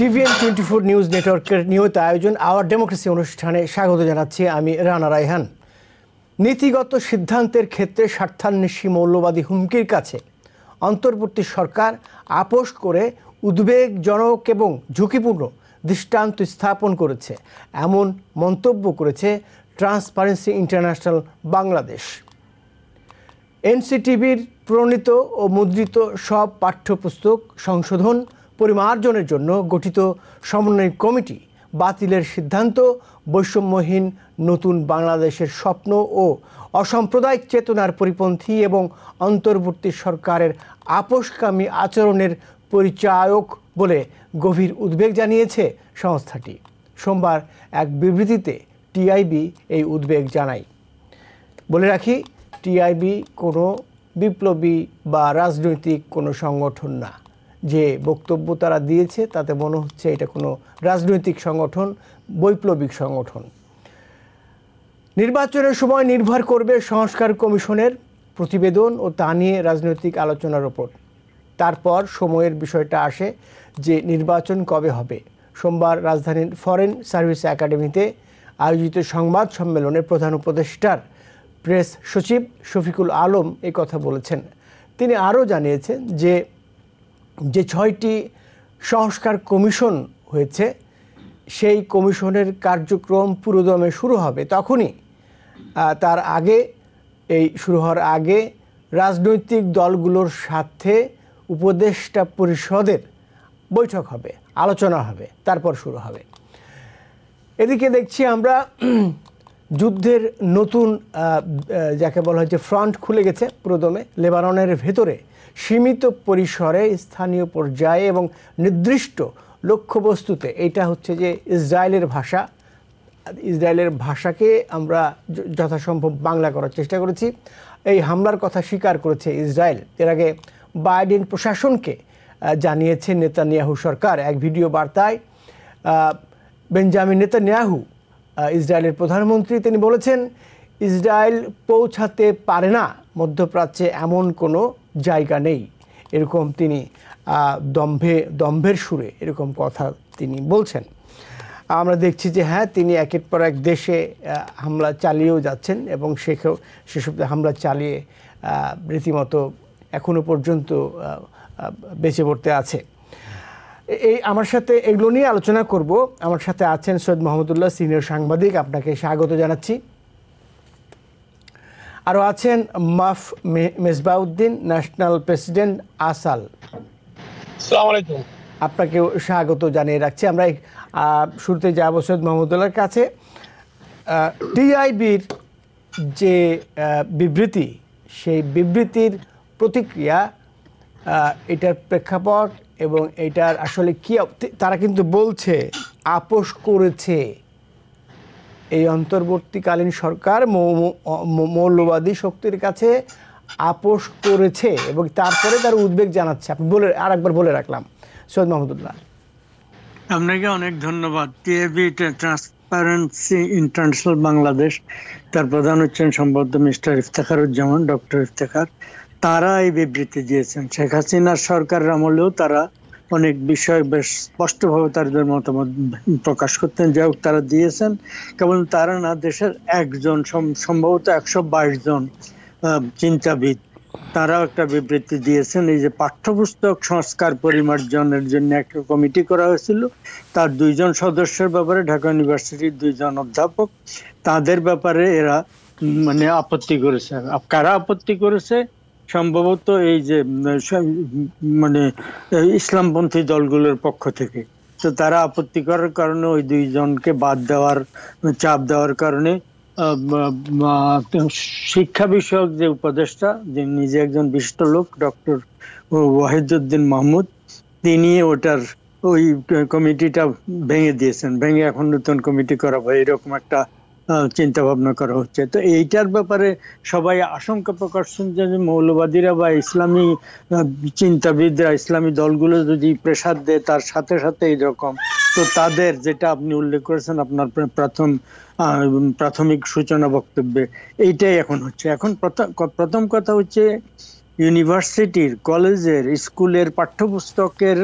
TVN24 news নেটওয়ার্কের নিয়মিত আয়োজন আওয়ার ডেমোক্রেসি অনুষ্ঠানে স্বাগত জানাচ্ছি আমি রানা রায়হান। নীতিগত সিদ্ধান্তের ক্ষেত্রে স্বার্থান্বেষী মৌলবাদী হুমকির কাছে অন্তর্বর্তী সরকার আপোষ করে উদ্বেগজনক এবং ঝুঁকিপূর্ণ দৃষ্টান্ত স্থাপন করেছে, এমন মন্তব্য করেছে ট্রান্সপারেন্সি ইন্টারন্যাশনাল বাংলাদেশ। এনসিটিবির প্রণীত ও মুদ্রিত সব পাঠ্যপুস্তক সংশোধন পরিমার্জনের জন্য গঠিত সমন্বয় কমিটি বাতিলের সিদ্ধান্ত বৈষম্যহীন নতুন বাংলাদেশের স্বপ্ন ও অসাম্প্রদায়িক চেতনার পরিপন্থী এবং অন্তর্বর্তী সরকারের আপোষকামী আচরণের পরিচায়ক বলে গভীর উদ্বেগ জানিয়েছে সংস্থাটি। সোমবার এক বিবৃতিতে টিআইবি এই উদ্বেগ জানায়। বলে রাখি, টিআইবি কোনো বিপ্লবী বা রাজনৈতিক কোনো সংগঠন না। যে বক্তব্য তারা দিয়েছে তাতে মনে হচ্ছে এটা কোনো রাজনৈতিক সংগঠন, বৈপ্লবিক সংগঠন। নির্বাচনের সময় নির্ভর করবে সংস্কার কমিশনের প্রতিবেদন ও তা নিয়ে রাজনৈতিক আলোচনার ওপর। তারপর সময়ের বিষয়টা আসে যে নির্বাচন কবে হবে। সোমবার রাজধানীর ফরেন সার্ভিস একাডেমিতে আয়োজিত সংবাদ সম্মেলনে প্রধান উপদেষ্টার প্রেস সচিব শফিকুল আলম এই কথা বলেছেন। তিনি আরও জানিয়েছেন যে 6টি সংস্কার কমিশন হয়েছে, সেই কমিশনের কার্যক্রম পুরোদমে শুরু হবে তখনই, তার আগে শুরু হওয়ার আগে রাজনৈতিক দলগুলোর সাথে উপদেষ্টা পরিষদের বৈঠক হবে, আলোচনা হবে, তারপর শুরু হবে। এদিকে দেখছি আমরা যুদ্ধের নতুন যাকে বলা হচ্ছে ফ্রন্ট খুলে গেছে পুরোদমে। লেবাননের ভেতরে সীমিত পরিসরে স্থানীয় পর্যায়ে এবং নির্দিষ্ট লক্ষ্যবস্তুতে, এইটা হচ্ছে যে ইসরায়েলের ভাষা, ইসরায়েলের ভাষাকে আমরা যথাসম্ভব বাংলা করার চেষ্টা করেছি। এই হামলার কথা স্বীকার করেছে ইসরায়েল। এর আগে বাইডেন প্রশাসনকে জানিয়েছে নেতানিয়াহু সরকার। এক ভিডিও বার্তায় বেঞ্জামিন নেতানিয়াহু, ইসরায়েলের প্রধানমন্ত্রী, তিনি বলেছেন ইসরায়েল পৌঁছাতে পারে না, মধ্যপ্রাচ্যে এমন কোনো জায়গা নেই। এরকম তিনি দম্ভের সুরে এরকম কথা তিনি বলছেন। আমরা দেখছি যে হ্যাঁ, তিনি একের পর এক দেশে হামলা চালিয়েও যাচ্ছেন এবং সেসব হামলা চালিয়ে রীতিমতো এখনও পর্যন্ত বেঁচে পড়তে আছে। আমার সাথে এগুলো নিয়ে আলোচনা করব। আমার সাথে আছেন সৈয়দ মোহাম্মদুল্লাহ, সিনিয়র সাংবাদিক, আপনাকে স্বাগত জানাচ্ছি। আরও আছেন মেজবাউদ্দিন, ন্যাশনাল প্রেসিডেন্ট আসাল। আসসালামু আলাইকুম। আপনাকেও স্বাগত জানিয়ে রাখছি। আমরা শুরুতে যাব সৈয়দ মোহাম্মদুল্লাহর কাছে। টিআইবির যে বিবৃতি, সেই বিবৃতির প্রতিক্রিয়া, এটার প্রেক্ষাপট এবং এটার আসলে কি, তারা কিন্তু বলছে আপোষ করেছে এই অন্তর্বর্তীকালীন সরকার মৌলবাদী শক্তির কাছে আপোষ করেছে এবং তারপরে তার উদ্বেগ জানাচ্ছে। আপনি আরেকবার বলে রাখলাম সৈয়দ মাহমুদুল্লাহ। আপনাকে অনেক ধন্যবাদ। টিআইবি ট্রান্সপারেন্সি ইন্টারন্যাশনাল বাংলাদেশ, তার প্রধান হচ্ছেন সম্ভবত মিস্টার ইফতেখারুজ্জামান, ডক্টর ইফতেখার। তারা এই বিবৃতি দিয়েছেন। শেখ হাসিনার সরকারের আমলেও তারা অনেক বিষয় বেশ স্পষ্টভাবে তাদের মতামত প্রকাশ করতেন। যাই হোক, তারা দিয়েছেন। কেবল তারা না, দেশের একজন সম্ভবত 122 জন চিন্তাবিদ, তারাও একটা বিবৃতি দিয়েছেন। এই যে পাঠ্যপুস্তক সংস্কার পরিমার্জনের জন্য একটা কমিটি করা হয়েছিল, তার 2 জন সদস্যের ব্যাপারে, ঢাকা ইউনিভার্সিটির 2 জন অধ্যাপক, তাদের ব্যাপারে এরা আপত্তি করেছে। কারা আপত্তি করেছে? সম্ভবত এই যে ইসলামপন্থী দলগুলোর পক্ষ থেকে। তো তারা আপত্তি করার কারণে ওই 2 জনকে বাদ দেওয়ার, চাপ দেওয়ার কারণে শিক্ষা বিষয়ক যে উপদেষ্টা, যে নিজে একজন বিশিষ্ট লোক, ডক্টর ওয়াহিদুদ্দিন মাহমুদ, তিনি ওই কমিটিটা ভেঙে দিয়েছেন। ভেঙে এখন নতুন কমিটি করা হয়, এরকম একটা চিন্তা ভাবনা করা হচ্ছে। তো এইটার ব্যাপারে সবাই আশঙ্কা প্রকাশ করছেন যে মৌলবাদীরা বা ইসলামী চিন্তাবিদরা, ইসলামী দলগুলো যদি প্রেসার দেয় তার সাথে সাথে এইরকম, তো তাদের, যেটা আপনি উল্লেখ করেছেন আপনার প্রাথমিক সূচনা বক্তব্যে, এইটাই এখন হচ্ছে। এখন প্রথম কথা হচ্ছে ইউনিভার্সিটির, কলেজের, স্কুলের পাঠ্যপুস্তকের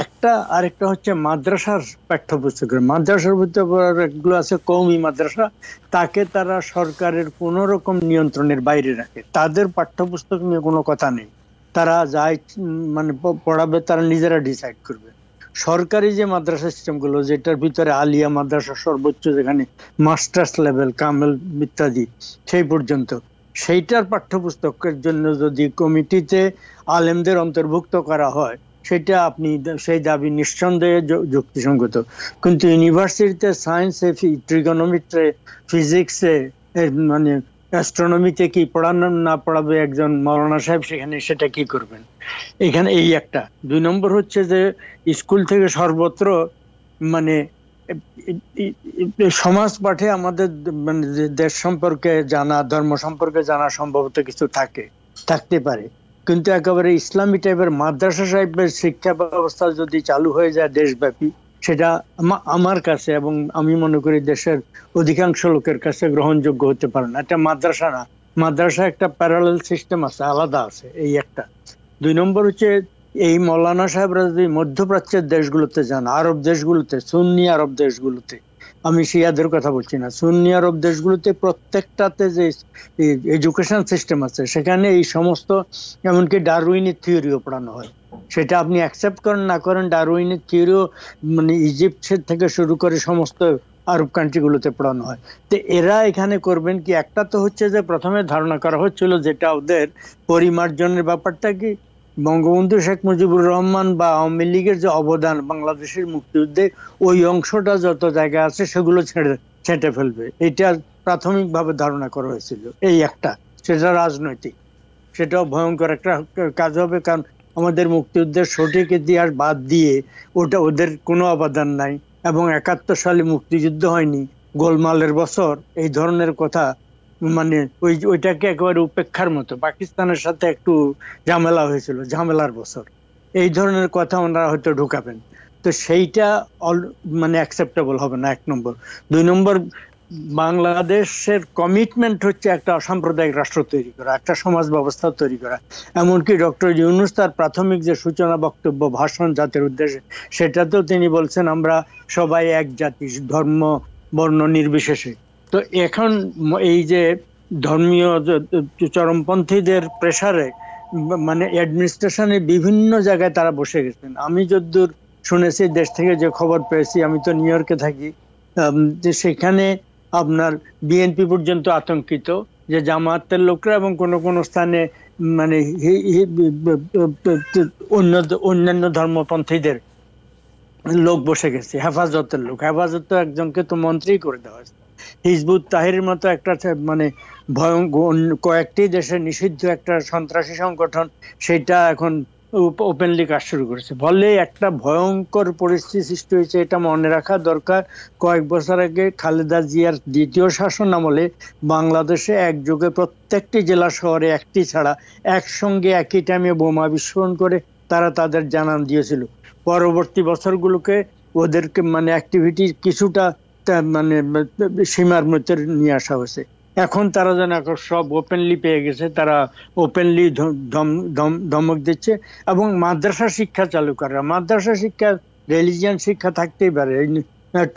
একটা আরেকটা হচ্ছে মাদ্রাসার পাঠ্যপুস্তকের, মাদ্রাসার গুলো আছে কওমি মাদ্রাসা, তাকে তারা সরকারের কোন রকম নিয়ন্ত্রণের বাইরে রাখে, তাদের পাঠ্যপুস্তক নিয়ে কোনো কথা নেই, তারা যাই মানে পড়াবে তারা নিজেরা ডিসাইড করবে। সরকারি যে মাদ্রাসা সিস্টেম গুলো, যেটার ভিতরে আলিয়া মাদ্রাসা সর্বোচ্চ, যেখানে মাস্টার্স লেভেল কামেল ইত্যাদি সেই পর্যন্ত, সেইটার পাঠ্যপুস্তকের জন্য যদি কমিটিতে আলেমদের অন্তর্ভুক্ত করা হয়, সেটা আপনি সেই দাবি নিঃসন্দেহে যুক্তিসঙ্গত। কিন্তু ইউনিভার্সিটিতে সায়েন্সে, ট্রিগোনোমেট্রি, ফিজিক্সে, মানে অ্যাস্ট্রোনমিতে কি পড়ানো না পড়াবে একজন মাওলানা সাহেব, সেখানে সেটা কি করবেন? এখানে এই একটা। 2 নম্বর হচ্ছে যে স্কুল থেকে সর্বত্র মানে সমাজ পাঠে আমাদের মানে দেশ সম্পর্কে জানা, ধর্ম সম্পর্কে জানা সম্ভবত কিছু থাকতে পারে, কিন্তু একেবারে ইসলামী টাইপের মাদ্রাসা সাহেবের শিক্ষা ব্যবস্থা যদি চালু হয়ে যায় দেশব্যাপী, সেটা আমার কাছে এবং আমি মনে করি দেশের অধিকাংশ লোকের কাছে গ্রহণযোগ্য হতে পারে না। এটা মাদ্রাসা না, মাদ্রাসা একটা প্যারালাল সিস্টেম আছে, আলাদা আছে, এই একটা। 2 নম্বর হচ্ছে এই মৌলানা সাহেবরা যদি মধ্যপ্রাচ্যের দেশগুলোতে যান, আরব দেশগুলোতে, সুন্নি আরব দেশগুলোতে, আমি শিয়াদের কথা বলছি না, সুন্নি আরব দেশগুলোতে প্রত্যেকটাতে যে এডুকেশন সিস্টেম আছে, সেখানে এই সমস্ত এমনকি ডারউইনের থিওরিও পড়ানো হয়। সেটা আপনি অ্যাকসেপ্ট করেন না করেন, ডারউইনের থিওরিও মানে ইজিপ্ট থেকে শুরু করে সমস্ত আরব কান্ট্রিগুলোতে পড়ানো হয়। তো এরা এখানে করবেন কি? একটা তো হচ্ছে যে প্রথমে ধারণা করা হচ্ছিল যেটা ওদের পরিমার্জনের ব্যাপারটা কি, বঙ্গবন্ধু শেখ মুজিবুর রহমান বা আওয়ামী লীগের যে অবদান বাংলাদেশের মুক্তিযুদ্ধে, ওই অংশটা যত জায়গা আছে সেগুলো ছেঁটে ফেলবে, এটা প্রাথমিকভাবে ধারণা করা হয়েছিল। এই একটা, সেটা রাজনৈতিক, সেটাও ভয়ঙ্কর একটা কাজ হবে, কারণ আমাদের মুক্তিযুদ্ধের সঠিক ইতিহাস বাদ দিয়ে ওটা ওদের কোনো অবদান নাই, এবং 71 সালে মুক্তিযুদ্ধ হয়নি, গোলমালের বছর, এই ধরনের কথা, মানে ওইটাকে একেবারে উপেক্ষার মতো, পাকিস্তানের সাথে একটু ঝামেলা হয়েছিল, ঝামেলার বছর, এই ধরনের কথা ওনারা হয়তো ঢুকাবেন। তো সেইটা মানে অ্যাকসেপ্টেবল হবে না, 1 নম্বর। 2 নম্বর, বাংলাদেশের কমিটমেন্ট হচ্ছে একটা অসাম্প্রদায়িক রাষ্ট্র তৈরি করা, একটা সমাজ ব্যবস্থা তৈরি করা। এমনকি ডক্টর ইউনূস তার প্রাথমিক যে সূচনা বক্তব্য, ভাষণ জাতির উদ্দেশ্যে, সেটাতেও তিনি বলছেন আমরা সবাই এক জাতি, ধর্ম বর্ণ নির্বিশেষে। তো এখন এই যে ধর্মীয় চরমপন্থীদের প্রেসারে মানে অ্যাডমিনিস্ট্রেশনের বিভিন্ন জায়গায় তারা বসে গেছেন। আমি যতদূর শুনেছি, দেশ থেকে যে খবর পেয়েছি, আমি তো নিউ ইয়র্কে থাকি, যে সেখানে আপনার বিএনপি পর্যন্ত আতঙ্কিত যে জামায়াতের লোকরা এবং কোন কোন স্থানে মানে অন্যান্য ধর্মপন্থীদের লোক বসে গেছে, হেফাজতের লোক। হেফাজত তো একজনকে তো মন্ত্রী করে দেওয়া হয়েছে। হিজবুত তাহরির মতো একটা মানে কয়েকটি দেশে নিষিদ্ধ একটা সন্ত্রাসী সংগঠন, সেটা এখন ওপেনলি কাজ শুরু করেছে। ফলে একটা ভয়ঙ্কর পরিস্থিতি সৃষ্টি হয়েছে, এটা মনে রাখা দরকার। কয়েক বছর আগে খালেদা জিয়ার দ্বিতীয় শাসন আমলে বাংলাদেশে একযোগে প্রত্যেকটি জেলা শহরে একটি ছাড়া একসঙ্গে একই টাইমে বোমা বিস্ফোরণ করে তারা তাদের জানান দিয়েছিল। পরবর্তী বছরগুলোকে ওদেরকে মানে অ্যাক্টিভিটি কিছুটা মানে সীমার মধ্যে নিয়ে আসা হয়েছে। এখন তারা যেন সব ওপেনলি পেয়ে গেছে, তারা ওপেনলি ধমক দিচ্ছে। এবং মাদ্রাসা শিক্ষা চালু করা, মাদ্রাসা শিক্ষা, রিলিজিয়ান শিক্ষা থাকতেই পারে,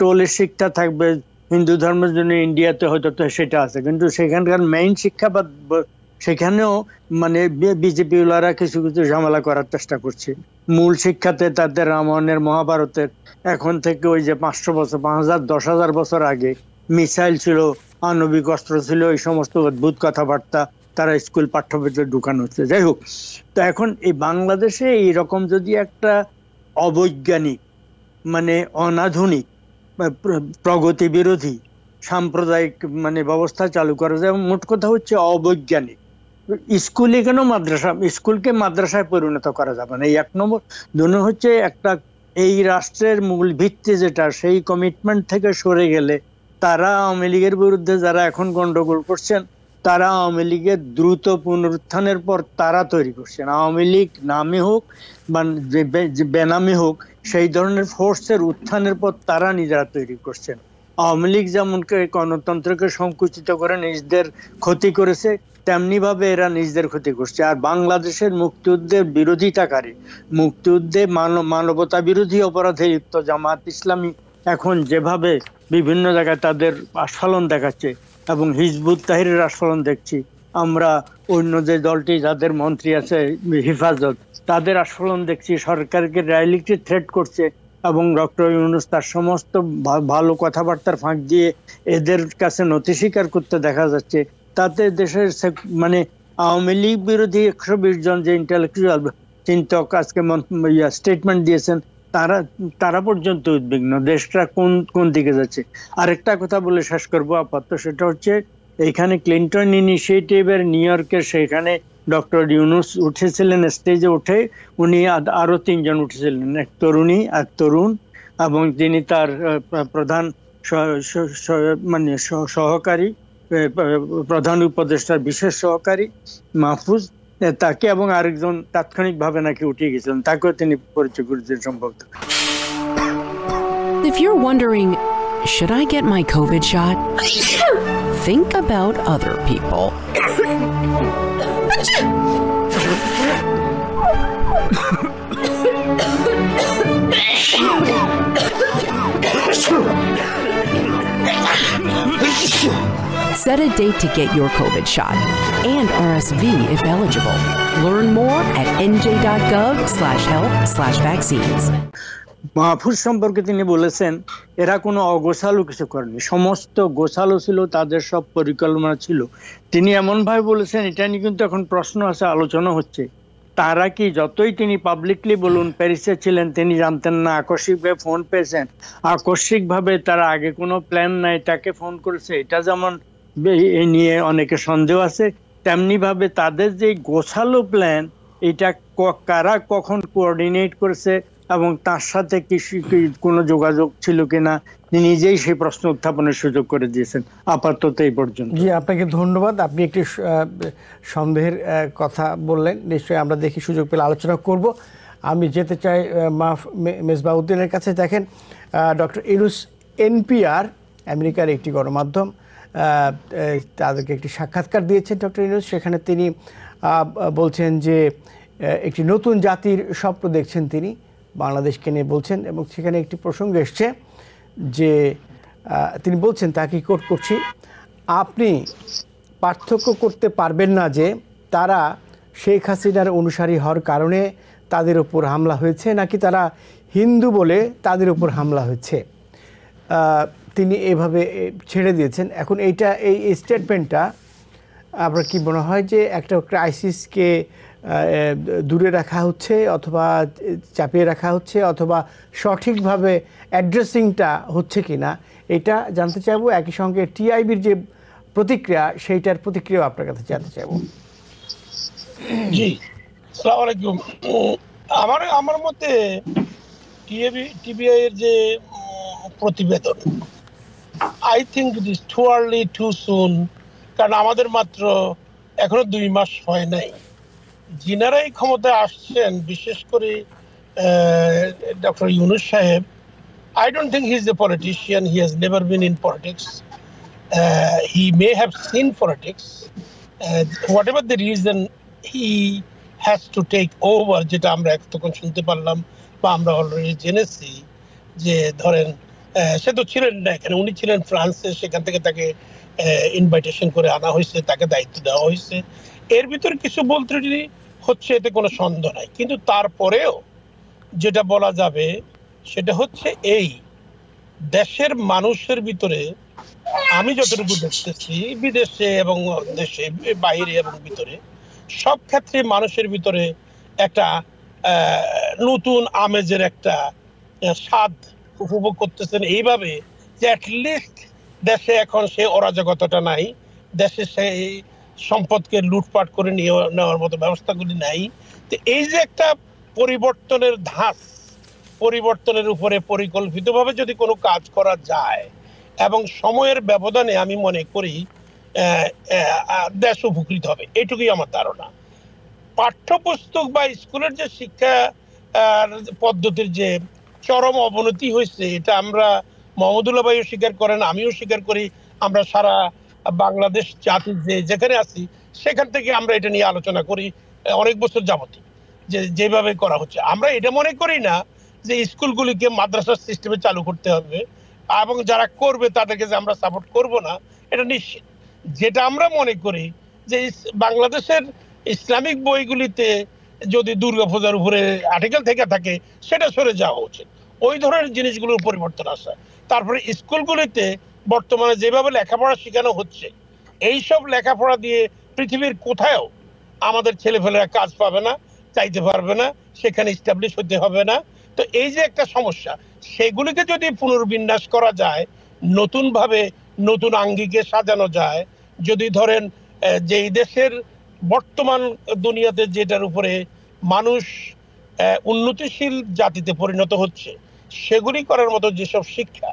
টোলের শিক্ষা থাকবে, হিন্দু ধর্মের জন্য ইন্ডিয়াতে হয়তো সেটা আছে, কিন্তু সেখানকার মেইন শিক্ষা সেখানেও মানে বিজেপি ওলারা কিছু কিছু ঝামেলা করার চেষ্টা করছে। মূল শিক্ষাতে তাদের রামায়ণের, মহাভারতের, এখন থেকে ওই যে 500 বছর, 5000, 10,000 বছর আগে মিসাইল ছিল, আণবিক অস্ত্র ছিল, এই সমস্ত অদ্ভুত কথাবার্তা তারা স্কুল পাঠ্যপুস্তকে ঢুকানো হচ্ছে। যাই হোক, তো এখন এই বাংলাদেশে এইরকম যদি একটা অবৈজ্ঞানিক মানে অনাধুনিক প্রগতি বিরোধী সাম্প্রদায়িক মানে ব্যবস্থা চালু করা যায়, মোট কথা হচ্ছে অবৈজ্ঞানিক, স্কুলে কেন মাদ্রাসা, স্কুলকে মাদ্রাসায় পরিণত করা যাবে না, এই 1 নম্বর। 2 হচ্ছে একটা এই রাষ্ট্রের মূল ভিত্তি যেটা, সেই কমিটমেন্ট থেকে সরে গেলে তারা আওয়ামী লীগের বিরুদ্ধে যারা এখন গন্ডগোল করছেন, তারা আওয়ামী লীগের দ্রুত পুনরুত্থানের পর তারা তৈরি করছেন। আওয়ামী লীগ নামে হোক বা বেনামে হোক, সেই ধরনের ফোর্সের উত্থানের পর তারা নিজেরা তৈরি করছেন। আওয়ামী লীগ যেমন গণতন্ত্রকে সংকুচিত করে নিজেদের ক্ষতি করেছে, তেমনি ভাবে এরা নিজেদের ক্ষতি করছে। আর বাংলাদেশের মুক্তিযুদ্ধের বিরোধিতাকারী, মুক্তিযুদ্ধে মানবতা বিরোধী অপরাধে লিপ্ত জামাত ইসলামী এখন যেভাবে বিভিন্ন জায়গায় তাদের আস্ফালন দেখাচ্ছে, এবং হিজবুত তাহরীরের আস্ফালন দেখছি আমরা, অন্য যে দলটি যাদের মন্ত্রী আছে হেফাজত, তাদের আস্ফালন দেখছি, সরকারকে ডাইরেক্টলি থ্রেট করছে, এবং ডক্টর ইউনূস তার সমস্ত ভালো কথাবার্তার ফাঁক দিয়ে এদের কাছে নথি স্বীকার করতে দেখা যাচ্ছে। তাতে দেশের মানে আওয়ামী লীগ বিরোধী 120 জন যে ইন্টেলেকচুয়াল চিন্তক আজকে স্টেটমেন্ট দিয়েছেন, তারা পর্যন্ত উদ্বিগ্ন দেশটা কোন দিকে যাচ্ছে। আরেকটা কথা বলে শেষ করবো আপাতত, সেটা হচ্ছে এখানে ক্লিন্টন ইনিশিয়েটিভের নিউ ইয়র্কের সেখানে ডক্টর ইউনূস উঠেছিলেন স্টেজে, উঠে উনি আরো 3 জন উঠেছিলেন, এক তরুণী, এক তরুণ, এবং যিনি তার প্রধান মানে সহকারী, প্রধান উপদেষ্টার বিশেষ সহকারী মাহফুজ, তাকে এবং আরেকজন তাৎক্ষণিকভাবে নাকি উঠে গেছিলেন, তাকেও তিনি পরিচয় করেছেন সম্ভবত। If you're wondering, should I get my COVID shot? Think about other people. Set a date to get your COVID shot and RSV if eligible. Learn more at nj.gov/health/vaccines. Mahfuz সম্পর্কে তিনি বলেছেন এরা কোনো অগোছালো কিছু করেনি, সমস্ত গোছালো ছিল, তাদের সব পরিকল্পনা ছিল। তিনি এমন ভাবে বলেছেন, এটা নিয়ে কিন্তু এখন প্রশ্ন আছে, আলোচনা হচ্ছে, তারা কি যতই তিনি পাবলিকলি বলুন প্যারিসে ছিলেন, তিনি জানতেন না আকস্মিকভাবে ফোন পেয়েছেন, আকস্মিকভাবে তারা আগে কোনো প্ল্যান নাই তাকে ফোন করেছে, এটা যেমন এ নিয়ে অনেকে সন্দেহ আছে, তেমনি ভাবে তাদের যে গোছালো প্ল্যান, এটা কারা কখন কোঅর্ডিনেট করেছে এবং তার সাথে কি কোনো যোগাযোগ ছিল কিনা, নিজেই সেই প্রশ্ন উত্থাপনের সুযোগ করে দিয়েছেন। আপাতত এই পর্যন্ত। জি, আপনাকে ধন্যবাদ। আপনি একটি সন্দেহের কথা বললেন, নিশ্চয়ই আমরা দেখি সুযোগ পেলে আলোচনা করব। আমি যেতে চাই মেজবাউদ্দিনের কাছে। দেখেন, ডক্টর ইউনূস এনপিআর আমেরিকার একটি গণমাধ্যম তাদেরকে একটি সাক্ষাৎকার দিয়েছেন ডক্টর ইউনূস। সেখানে তিনি বলছেন যে একটি নতুন জাতির স্বপ্ন দেখছেন তিনি, বাংলাদেশকে নিয়ে বলছেন, এবং সেখানে একটি প্রসঙ্গ এসছে যে তিনি বলছেন, তাকে কোট করছি, আপনি পার্থক্য করতে পারবেন না যে তারা শেখ হাসিনার অনুসারী হওয়ার কারণে তাদের উপর হামলা হয়েছে নাকি তারা হিন্দু বলে তাদের উপর হামলা হয়েছে। তিনি এভাবে ছেড়ে দিয়েছেন। এখন এই স্টেটমেন্টটা আপনার কি মনে হয় যে একটা ক্রাইসিসকে দূরে রাখা হচ্ছে অথবা চাপিয়ে রাখা হচ্ছে অথবা সঠিকভাবে অ্যাড্রেসিংটা হচ্ছে কি না, এটা জানতে চাইবো। একই সঙ্গে টিআইবির যে প্রতিক্রিয়া, সেইটার প্রতিক্রিয়া আপনার কাছে জানতে চাইবো। জি, আসসালামু আলাইকুম। আমার মতে টিবিআই এর যে প্রতিবেদন, I think it is too early too soon, কারণ আমাদের মাত্র এখনো 2 মাস হয় নাই। যিনারাই ক্ষমতায় আসছেন, বিশেষ করে ডক্টর ইউনূস সাহেব, I don't think he's a politician. He has never been in politics. He may have seen politics. Whatever the reason, he has to take over, যেটা আমরা তখন শুনতে পারলাম বা আমরা অলরেডি জেনেছি যে ধরেন সে তো ছিলেন না এখানে, উনি ছিলেন ফ্রান্সে, সেখান থেকে তাকে ইনভাইটেশন করে আনা হয়েছে, তাকে দায়িত্ব দেওয়া হয়েছে। এর ভিতরে কিছু বলতে হচ্ছে, এতে কোনো সন্দেহ নাই। কিন্তু তারপরেও যেটা বলা যাবে সেটা হচ্ছে এই দেশের মানুষের ভিতরে, আমি যতটুকু দেখতেছি বিদেশে এবং দেশে বাইরে এবং ভিতরে, সব ক্ষেত্রে মানুষের ভিতরে একটা নতুন আমেজের একটা স্বাদ উপভোগ করতেছেন, এইভাবে যে অ্যাটলিস্ট দেশে এখন সে অরাজকতাটা নাই, দেশে সেই সম্পদকে লুটপাট করে নেওয়ার মতো ব্যবস্থাগুলি নাই। তো এই যে একটা পরিবর্তনের ধাঁচ, পরিবর্তনের উপরে পরিকল্পিতভাবে যদি কোনো কাজ করা যায় এবং সময়ের ব্যবধানে, আমি মনে করি দেশ উপকৃত হবে, এটুকুই আমার ধারণা। পাঠ্যপুস্তক বা স্কুলের যে শিক্ষা পদ্ধতির যে চরম অবনতি হয়েছে, এটা আমরা মোহাম্মদুল্লাহ ভাইও স্বীকার করেন, আমিও স্বীকার করি, আমরা সারা বাংলাদেশ জাতি যেখানে আছি সেখান থেকে আমরা এটা নিয়ে আলোচনা করি অনেক বছর যাবতীয়, যে যেভাবে করা হচ্ছে। আমরা এটা মনে করি না যে স্কুলগুলিকে মাদ্রাসার সিস্টেমে চালু করতে হবে এবং যারা করবে তাদেরকে যে আমরা সাপোর্ট করব না, এটা নিশ্চিত। যেটা আমরা মনে করি যে বাংলাদেশের ইসলামিক বইগুলিতে যদি দুর্গাপূজার উপরে আর্টিকেল থেকে থাকে সেটা সরে যাওয়া উচিত, ওই ধরনের জিনিসগুলোর পরিবর্তন আসা। তারপরে স্কুলগুলিতে বর্তমানে যেভাবে লেখাপড়া শেখানো হচ্ছে, এইসব লেখাপড়া দিয়ে পৃথিবীর কোথাও আমাদের ছেলেপেলেরা কাজ পাবে না, চাইতে পারবে না, সেখানে এস্টাবলিশ হতে হবে না। তো এই যে একটা সমস্যা, সেগুলিকে যদি পুনর্বিন্যাস করা যায়, নতুনভাবে নতুন আঙ্গিকে সাজানো যায়, যদি ধরেন যেই দেশের বর্তমান দুনিয়াতে যেটার উপরে মানুষ উন্নতিশীল জাতিতে পরিণত হচ্ছে, সেগুলি করার মতো যেসব শিক্ষা,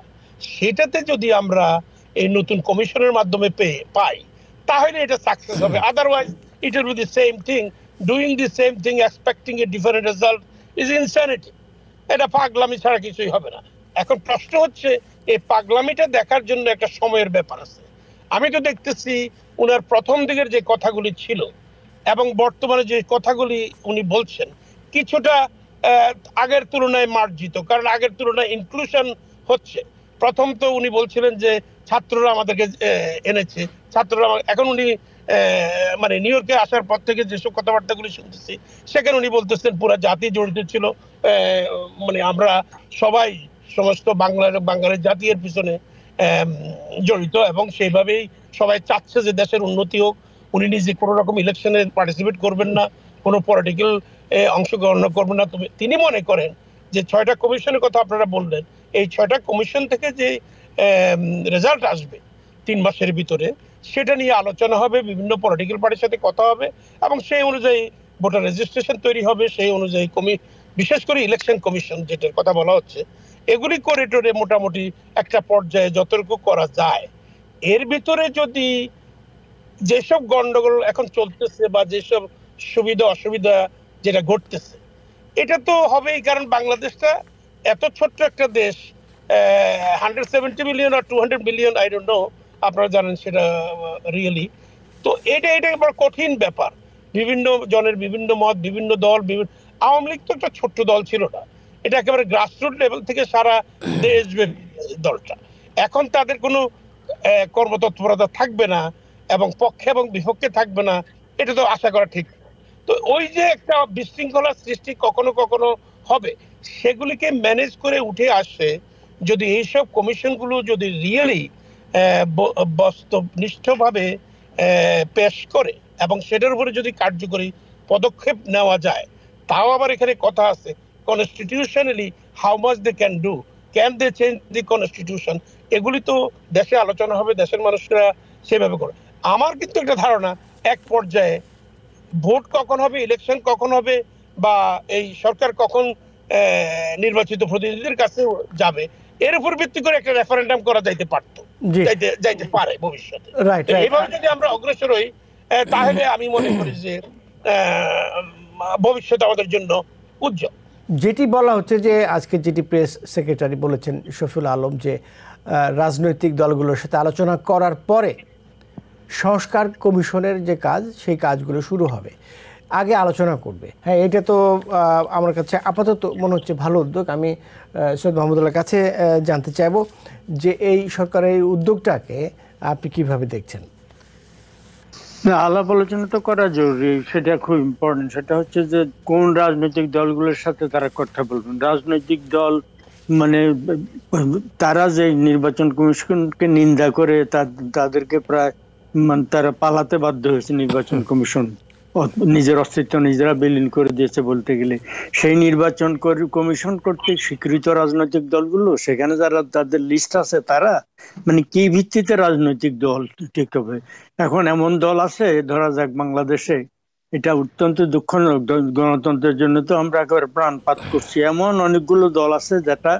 সেটাতে যদি আমরা এই নতুন কমিশনের মাধ্যমে পাই, তাহলে এটা সাকসেস হবে। Otherwise it will be the same thing, doing the same thing expecting a different result is insanity. এটা পাগলামি ছাড়া কিছুই হবে না। এখন প্রশ্ন হচ্ছে এই পাগলামিটা দেখার জন্য একটা সময়ের ব্যাপার আছে। আমি তো দেখতেছি উনার প্রথম দিকের যে কথাগুলি ছিল এবং বর্তমানে যে কথাগুলি উনি বলছেন, কিছুটা আগের তুলনায় মার্জিত, কারণ আগের তুলনায় ইনক্লুশন হচ্ছে। প্রথম তো উনি বলছিলেন যে ছাত্ররা আমাদেরকে এনেছে, ছাত্ররা, এখন উনি মানে নিউ ইয়র্কে আসার পর থেকে যেসব কথাবার্তাগুলি শুনতেছি, সেখানে উনি বলতেছেন পুরো জাতি জড়িত ছিল, মানে আমরা সবাই সমস্ত বাঙালির জাতি এর পিছনে জড়িত এবং সেইভাবেই সবাই চাচ্ছে যে দেশের উন্নতি হোক। উনি নিজে কোনো রকম ইলেকশনে পার্টিসিপেট করবেন না, কোনো পলিটিক্যাল অংশগ্রহণ করবেন না। তবে তিনি মনে করেন যে 6টা কমিশনের কথা আপনারা বললেন, এই 6টা কমিশন থেকে যে রেজাল্ট আসবে 3 মাসের ভিতরে, সেটা নিয়ে আলোচনা হবে, বিভিন্ন পলিটিক্যাল পার্টির সাথে কথা হবে এবং সেই অনুযায়ী ভোটার রেজিস্ট্রেশন তৈরি হবে, সেই অনুযায়ী বিশেষ করে ইলেকশন কমিশন যেটার কথা বলা হচ্ছে, এগুলি করে টোরে মোটামুটি একটা পর্যায়ে যতটুকু করা যায়। এর ভিতরে যদি যেসব গন্ডগোল এখন চলতেছে বা যেসব সুবিধা অসুবিধা যেটা ঘটতেছে, এটা তো হবেই, কারণ বাংলাদেশটা এত ছোট্ট একটা দেশ, 170 মিলিয়ন আর 200 মিলিয়ন, আই ডোন্ট নো, আপনারা জানেন সেটা রিয়েলি। তো এটা বড় কঠিন ব্যাপার, বিভিন্ন জনের বিভিন্ন মত, বিভিন্ন দল, আওয়ামী লীগ তো একটা ছোট্ট দল ছিল না, এটা একেবারে গ্রাসরুট লেভেল থেকে সারা দেশব্যাপী দলটা। এখন তাদের কোনো কর্মতৎপরতা থাকবে না এবং পক্ষে এবং বিপক্ষে থাকবে না, এটা তো আশা করা ঠিক। তো ওই যে একটা বিশৃঙ্খলার সৃষ্টি কখনো কখনো হবে, সেগুলিকে ম্যানেজ করে উঠে আসে যদি এইসব কমিশনগুলো যদি রিয়েলি বাস্তবনিষ্ঠভাবে পেশ করে এবং সেটার উপরে যদি কার্যকরী পদক্ষেপ নেওয়া যায়। তাও আবার এখানে কথা আছে, constitutionally how much they can do, can they change the constitution, এগুলি তো দেশে আলোচনা হবে, দেশের মানুষরা সেভাবে করে। আমার কিন্তু একটা ধারণা, এক পর্যায়ে ভোট কখন হবে, ইলেকশন কখন হবে, বা এই সরকার কখন নির্বাচিত প্রতিনিধিদের কাছে যাবে, এর উপর ভিত্তি করে একটা রেফারেন্ডাম করা যাইতে পারতো, যাইতে পারে ভবিষ্যতে। এইভাবে যদি আমরা অগ্রসর হই, তাহলে আমি মনে করি যে ভবিষ্যৎ আমাদের জন্য উজ্জ্বল। যেটি বলা হচ্ছে যে আজকে যেটি প্রেস সেক্রেটারি বলেছেন শফিউল আলম, যে রাজনৈতিক দলগুলোর সাথে আলোচনা করার পরে সংস্কার কমিশনের যে কাজ, সেই কাজগুলো শুরু হবে, আগে আলোচনা করবে। হ্যাঁ, এটা তো আমার কাছে আপাতত মনে হচ্ছে ভালো উদ্যোগ। আমি সৈয়দ মাহমুদুল্লাহর কাছে জানতে চাইব যে এই সরকারের এই উদ্যোগটাকে আপনি কিভাবে দেখছেন? আলাপ আলোচনা তো করা জরুরি, সেটা খুব ইম্পর্টেন্ট। সেটা হচ্ছে যে কোন রাজনৈতিক দলগুলোর সাথে তারা কথা বলবেন। রাজনৈতিক দল মানে তারা যে নির্বাচন কমিশনকে নিন্দা করে তাদেরকে প্রায় তারা পালাতে বাধ্য হয়েছে। নির্বাচন কমিশন নিজের অস্তিত্ব নিজেরা বিলীন করে দিয়েছে বলতে গেলে। সেই নির্বাচন কমিশন কর্তৃক স্বীকৃত রাজনৈতিক দলগুলো, সেখানে যারা তাদের লিস্ট আছে, তারা মানে কি ভিত্তিতে রাজনৈতিক দল ঠিক হবে? এখন এমন দল আছে, ধরা যাক বাংলাদেশে, এটা অত্যন্ত দুঃখজনক, গণতন্ত্রের জন্য তো আমরা একেবারে প্রাণপাত করছি, এমন অনেকগুলো দল আছে যেটা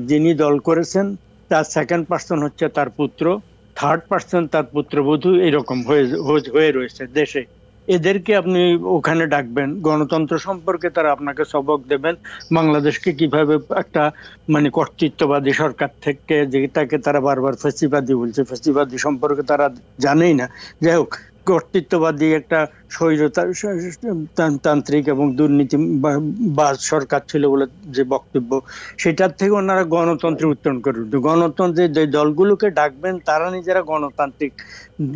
যিনি দল করেছেন তার সেকেন্ড পার্সন হচ্ছে তার পুত্র, থার্ড পার্সন তার পুত্রবধূ, এরকম হয়ে রয়েছে দেশে। এদেরকে আপনি ওখানে ডাকবেন, গণতন্ত্র সম্পর্কে তারা আপনাকে সবক দেবেন, বাংলাদেশকে কিভাবে একটা মানে কর্তৃত্ববাদী সরকার থেকে, যেটাকে তারা বারবার ফ্যাসিবাদী বলছে, ফ্যাসিবাদী সম্পর্কে তারা জানেই না। যাই হোক, কর্তৃত্ববাদী একটা স্বৈরতান্ত্রিক এবং দুর্নীতি বা সরকার ছিল বলে যে বক্তব্য, সেটার থেকে ওনারা গণতন্ত্রে উত্তরণ করবেন। গণতন্ত্রের যে দলগুলোকে ডাকবেন তারা নিজেরা গণতান্ত্রিক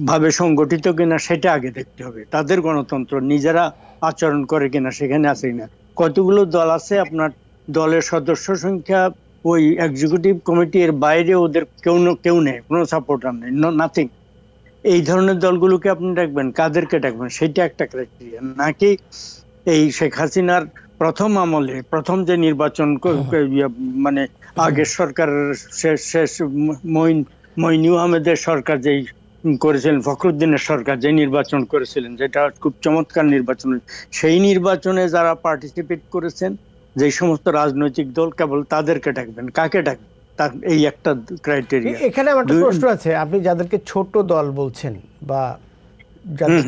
ভাবে সংগঠিত কিনা সেটা আগে দেখতে হবে। তাদের গণতন্ত্র নিজেরা আচরণ করে কিনা, সেখানে আছে কিনা। কতগুলো দল আছে, আপনার দলের সদস্য সংখ্যা ওই এক্সিকিউটিভ কমিটির বাইরে ওদের কেউ নেই, কোনো সাপোর্টার নেই, নাথিং। এই ধরনের দলগুলোকে আপনি ডাকবেন, কাদেরকে ডাকবেন সেটা একটা ক্রাইটেরিয়া। নাকি এই শেখ হাসিনার প্রথম আমলে প্রথম যে নির্বাচন মানে আগের সরকার শেষ মইনু আহমেদের সরকার যেই করেছিলেন, ফখরুদ্দিনের সরকার যে নির্বাচন করেছিলেন, যেটা খুব চমৎকার নির্বাচন, সেই নির্বাচনে যারা পার্টিসিপেট করেছেন যে সমস্ত রাজনৈতিক দল, কেবল তাদেরকে ডাকবেন। কাকে ডাকবেন, তার এই একটা ক্রাইটেরিয়া। এখানে আমার একটা প্রশ্ন আছে, আপনি যাদেরকে ছোট দল বলছেন বা যাদের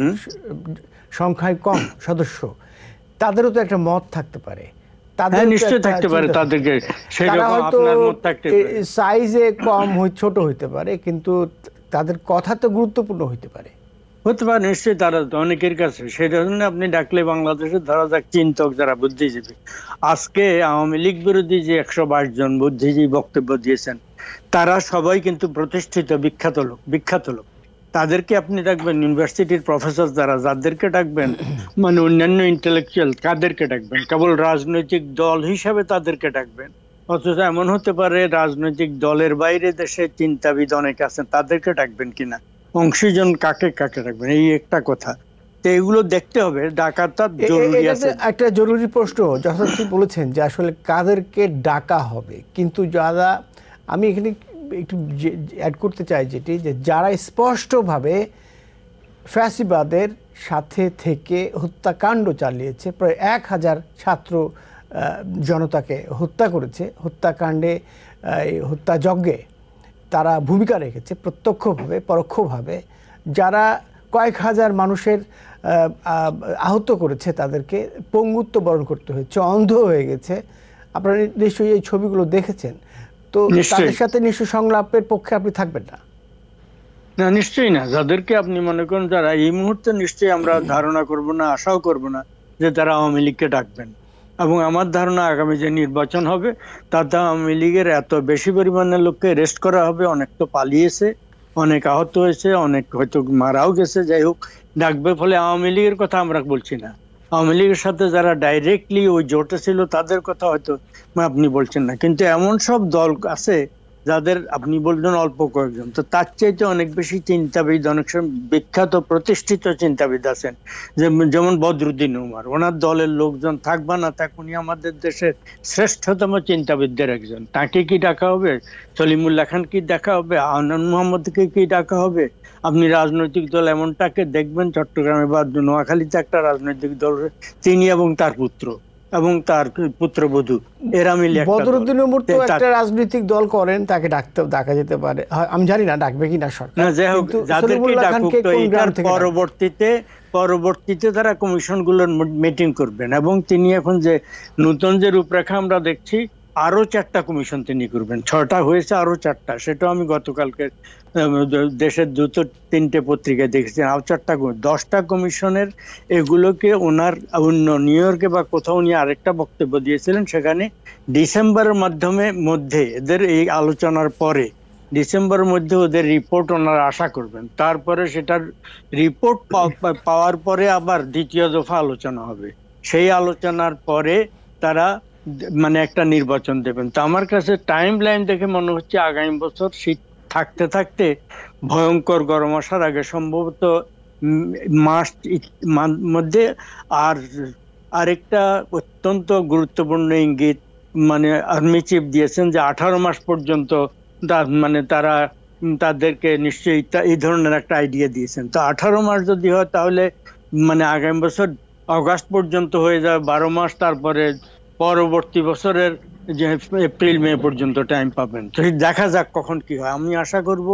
সংখ্যায় কম সদস্য, তাদেরও তো একটা মত থাকতে পারে, তাদের নিশ্চয়ই থাকতে পারে, তাদেরকে সেরকম আপনার মত থাকতে পারে, সাইজে কম ছোট হইতে পারে, কিন্তু তাদের কথা তো গুরুত্বপূর্ণ হইতে পারে। নিশ্চয়ই তারা অনেকের কাছে। সেই জন্য আপনি ডাকলে বাংলাদেশের ধরা যাক চিন্তক যারা বুদ্ধিজীবী, আজকে আওয়ামী লীগ বিরোধী যে 122 জন বুদ্ধিজীবী বক্তব্য দিয়েছেন, তারা সবাই কিন্তু প্রতিষ্ঠিত বিখ্যাত লোক। তাদেরকে আপনি ডাকবেন। ইউনিভার্সিটির প্রফেসর যাদেরকে ডাকবেন, মানে অন্যান্য ইন্টেলেকচুয়াল, কাদেরকে ডাকবেন? কেবল রাজনৈতিক দল হিসাবে তাদেরকে ডাকবেন। অথচ এমন হতে পারে রাজনৈতিক দলের বাইরে দেশে চিন্তাবিদ অনেক আছেন, তাদেরকে ডাকবেন কিনা, অংশীজন কাকে রাখবেন, এই একটা কথা। তো এগুলো দেখতে হবে, ডাকাটা জরুরি আছে। একটা জরুরি প্রশ্ন যথার্থ বলেছেন যে আসলে কাদেরকে ডাকা হবে, কিন্তু যারা, আমি এখানে একটু অ্যাড করতে চাই যেটি, যে যারা স্পষ্টভাবে ফ্যাসিবাদের সাথে থেকে হত্যাকাণ্ড চালিয়েছে, প্রায় 1000 ছাত্র জনতাকে হত্যা করেছে, হত্যাকাণ্ডে হত্যাযজ্ঞে তারা ভূমিকা রেখেছে প্রত্যক্ষভাবে পরোক্ষভাবে, যারা কয়েক হাজার মানুষের আহত করেছে, তাদেরকে পঙ্গুত্ব বরণ করতে হয়েছে, অন্ধ হয়ে গেছে। আপনারা নিশ্চয়ই এই ছবিগুলো দেখেছেন, তো তাদের সাথে নিশ্চয় সংলাপের পক্ষে আপনি থাকবেন না? না, নিশ্চয়ই না। যাদেরকে আপনি মনে করেন যারা এই মুহূর্তে, নিশ্চয়ই আমরা ধারণা করব না, আশাও করব না যে তারা আওয়ামী লীগকে ডাকবেন। এবং আমার ধারণা আগামী যে নির্বাচন হবে তাতে আওয়ামী লীগের এত বেশি পরিমাণে লোককে অ্যারেস্ট করা হবে, অনেক তো পালিয়েছে, অনেক আহত হয়েছে, অনেক হয়তো মারাও গেছে। যাই হোক, ডাকবে। ফলে আওয়ামী লীগের কথা আমরা বলছি না, আওয়ামী লীগের সাথে যারা ডাইরেক্টলি ওই জোটে ছিল তাদের কথা হয়তো আপনি বলছেন না, কিন্তু এমন সব দল আছে যাদের আপনি বলছেন অল্প কয়েকজন, তো তার চাইতে অনেক বেশি চিন্তাবিদ, অনেক বিখ্যাত প্রতিষ্ঠিত চিন্তাবিদ আছেন, যেমন বদরুদ্দিন উমর। ওনার দলের লোকজন থাকবা না থাক, উনি আমাদের দেশের শ্রেষ্ঠতম চিন্তাবিদদের একজন। তাকে কি ডাকা হবে? সলিমুল্লাহ খান কি ডাকা হবে? আনন্দ মোহাম্মদকে কি ডাকা হবে? আপনি রাজনৈতিক দল এমনটাকে দেখবেন, চট্টগ্রামে বা নোয়াখালীতে একটা রাজনৈতিক দল, তিনি এবং তার পুত্র এবং তার পুত্রবধূ, এরা মিলে বদরুদ্দিন উমর তো একটা রাজনৈতিক দল করেন, তাকে ডাকা যেতে পারে। আমি জানি না ডাকবে কিনা সরকার। যাই হোক, যাদেরকে ডাকুক, তো এটার পরবর্তীতে তারা কমিশনগুলোর মিটিং করবেন। এবং তিনি এখন যে নতুন যে রূপরেখা আমরা দেখছি, আরো 4টা কমিশন তিনি করবেন। 6টা হয়েছে, আরো 4টা। সেটাও আমি গতকালকে দেশের 2-3টে পত্রিকায় দেখেছি। আরো 4টা 10টা কমিশনের, এগুলোকে ওনার অন্য নিউ ইয়র্কে বা কোথাও নিয়ে আরেকটা বক্তব্য দিয়েছিলেন, সেখানে ডিসেম্বরের মধ্যে এদের এই আলোচনার পরে, ডিসেম্বরের মধ্যে ওদের রিপোর্ট ওনারা আশা করবেন। তারপরে সেটার রিপোর্ট পাওয়ার পরে আবার দ্বিতীয় দফা আলোচনা হবে। সেই আলোচনার পরে তারা মানে একটা নির্বাচন দেবেন। তো আমার কাছে টাইম লাইন দেখে মনে হচ্ছে আগামী বছর শীত থাকতে থাকতে ভয়ঙ্কর গরম আসার আগে সম্ভবত মার্চ মধ্যে। আর আরেকটা অত্যন্ত গুরুত্বপূর্ণ ইঙ্গিত মানে আর্মি চিফ দিয়েছেন যে 18 মাস পর্যন্ত মানে তারা তাদেরকে নিশ্চয়ই এই ধরনের একটা আইডিয়া দিয়েছেন। তো 18 মাস যদি হয় তাহলে মানে আগামী বছর অগাস্ট পর্যন্ত হয়ে যাবে 12 মাস, তারপরে পরবর্তী বছরের যে এপ্রিল মে পর্যন্ত টাইম পাবেন। তো দেখা যাক কখন কি হয়। আমি আশা করব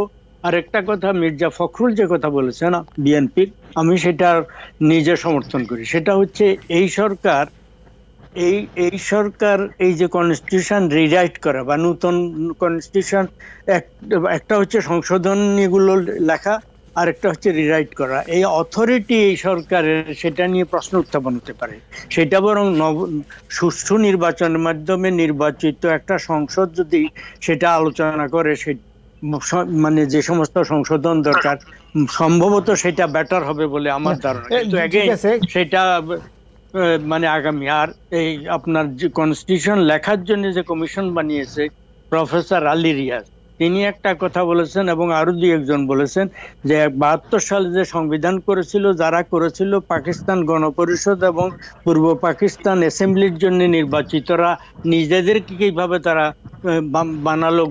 আর একটা কথা মির্জা ফখরুল যে কথা বলেছে না বিএনপির, আমি সেটা নিজে সমর্থন করি। সেটা হচ্ছে এই সরকার এই যে কনস্টিটিউশন রিরাইট করা বা নতুন কনস্টিটিউশন, একটা হচ্ছে সংশোধন এগুলো লেখা, আর একটা হচ্ছে রিরাইট করা। এই অথরিটি এই সরকারের, সেটা নিয়ে প্রশ্ন উত্থাপন হতে পারে। সেটা বরং সুষ্ঠু নির্বাচনের মাধ্যমে নির্বাচিত একটা সংসদ যদি সেটা আলোচনা করে, সে মানে যে সমস্ত সংশোধন দরকার, সম্ভবত সেটা বেটার হবে বলে আমার ধারণা। কিন্তু সেটা মানে আগামী। আর এই আপনার যে কনস্টিটিউশন লেখার জন্য যে কমিশন বানিয়েছে প্রফেসর আলী রিয়াজ, তিনি একটা কথা বলেছেন এবং আরো দুই একজন বলেছেন যে 72 সালে যে সংবিধান করেছিল, যারা করেছিল পাকিস্তান গণপরিষদ এবং পূর্ব পাকিস্তান অ্যাসেম্বলির জন্য নির্বাচিতরা নিজেদেরকে কিভাবে তারা বানালো,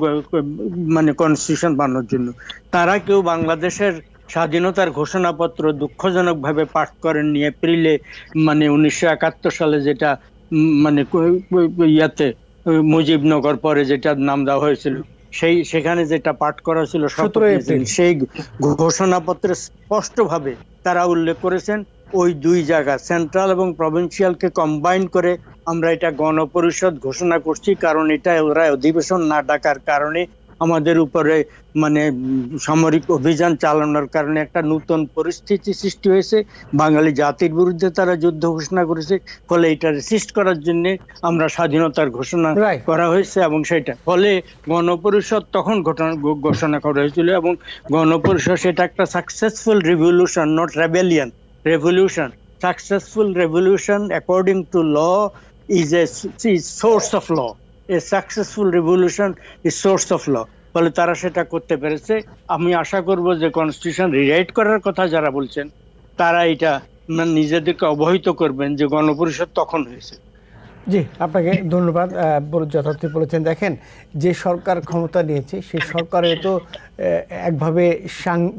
মানে কনস্টিটিউশন বানানোর জন্য, তারা কেউ বাংলাদেশের স্বাধীনতার ঘোষণাপত্র দুঃখজনকভাবে পাঠ করেননি এপ্রিলে, মানে 1971 সালে, যেটা মানে ইয়াতে মুজিবনগর পরে যেটা নাম দেওয়া হয়েছিল, সেখানে যেটা পাঠ করা ছিল 17 এপ্রিল, সেই ঘোষণাপত্রে স্পষ্টভাবে তারা উল্লেখ করেছেন ওই দুই জায়গা সেন্ট্রাল এবং প্রভিন্সিয়ালকে কম্বাইন করে আমরা এটা গণপরিষদ ঘোষণা করছি, কারণ এটা ওরা অধিবেশন না ডাকার কারণে আমাদের উপরে মানে সামরিক অভিযান চালানোর কারণে একটা নতুন পরিস্থিতি সৃষ্টি হয়েছে, বাঙালি জাতির বিরুদ্ধে তারা যুদ্ধ ঘোষণা করেছে, ফলে এটা রেসিস্ট করার জন্য আমরা স্বাধীনতার ঘোষণা করা হয়েছে। এবং সেটা ফলে গণপরিষদ তখন ঘোষণা করা হয়েছিল, এবং গণপরিষদ সেটা একটা successful revolution, not rebellion, revolution. Successful revolution according to law is a source of law, a successful revolution is source of law। ফলে তারা সেটা করতে পেরেছে। আমি আশা করব যে কনস্টিটিউশন রিরাইট করার কথা যারা বলছেন তারা এটা নিজেদেরকে অবহিত করবেন যে গণপরিষদ তখন হয়েছে। জি, আপনাকে ধন্যবাদ, যথার্থ বলেছেন। দেখেন, যে সরকার ক্ষমতা নিয়েছে সেই সরকারে তো একভাবে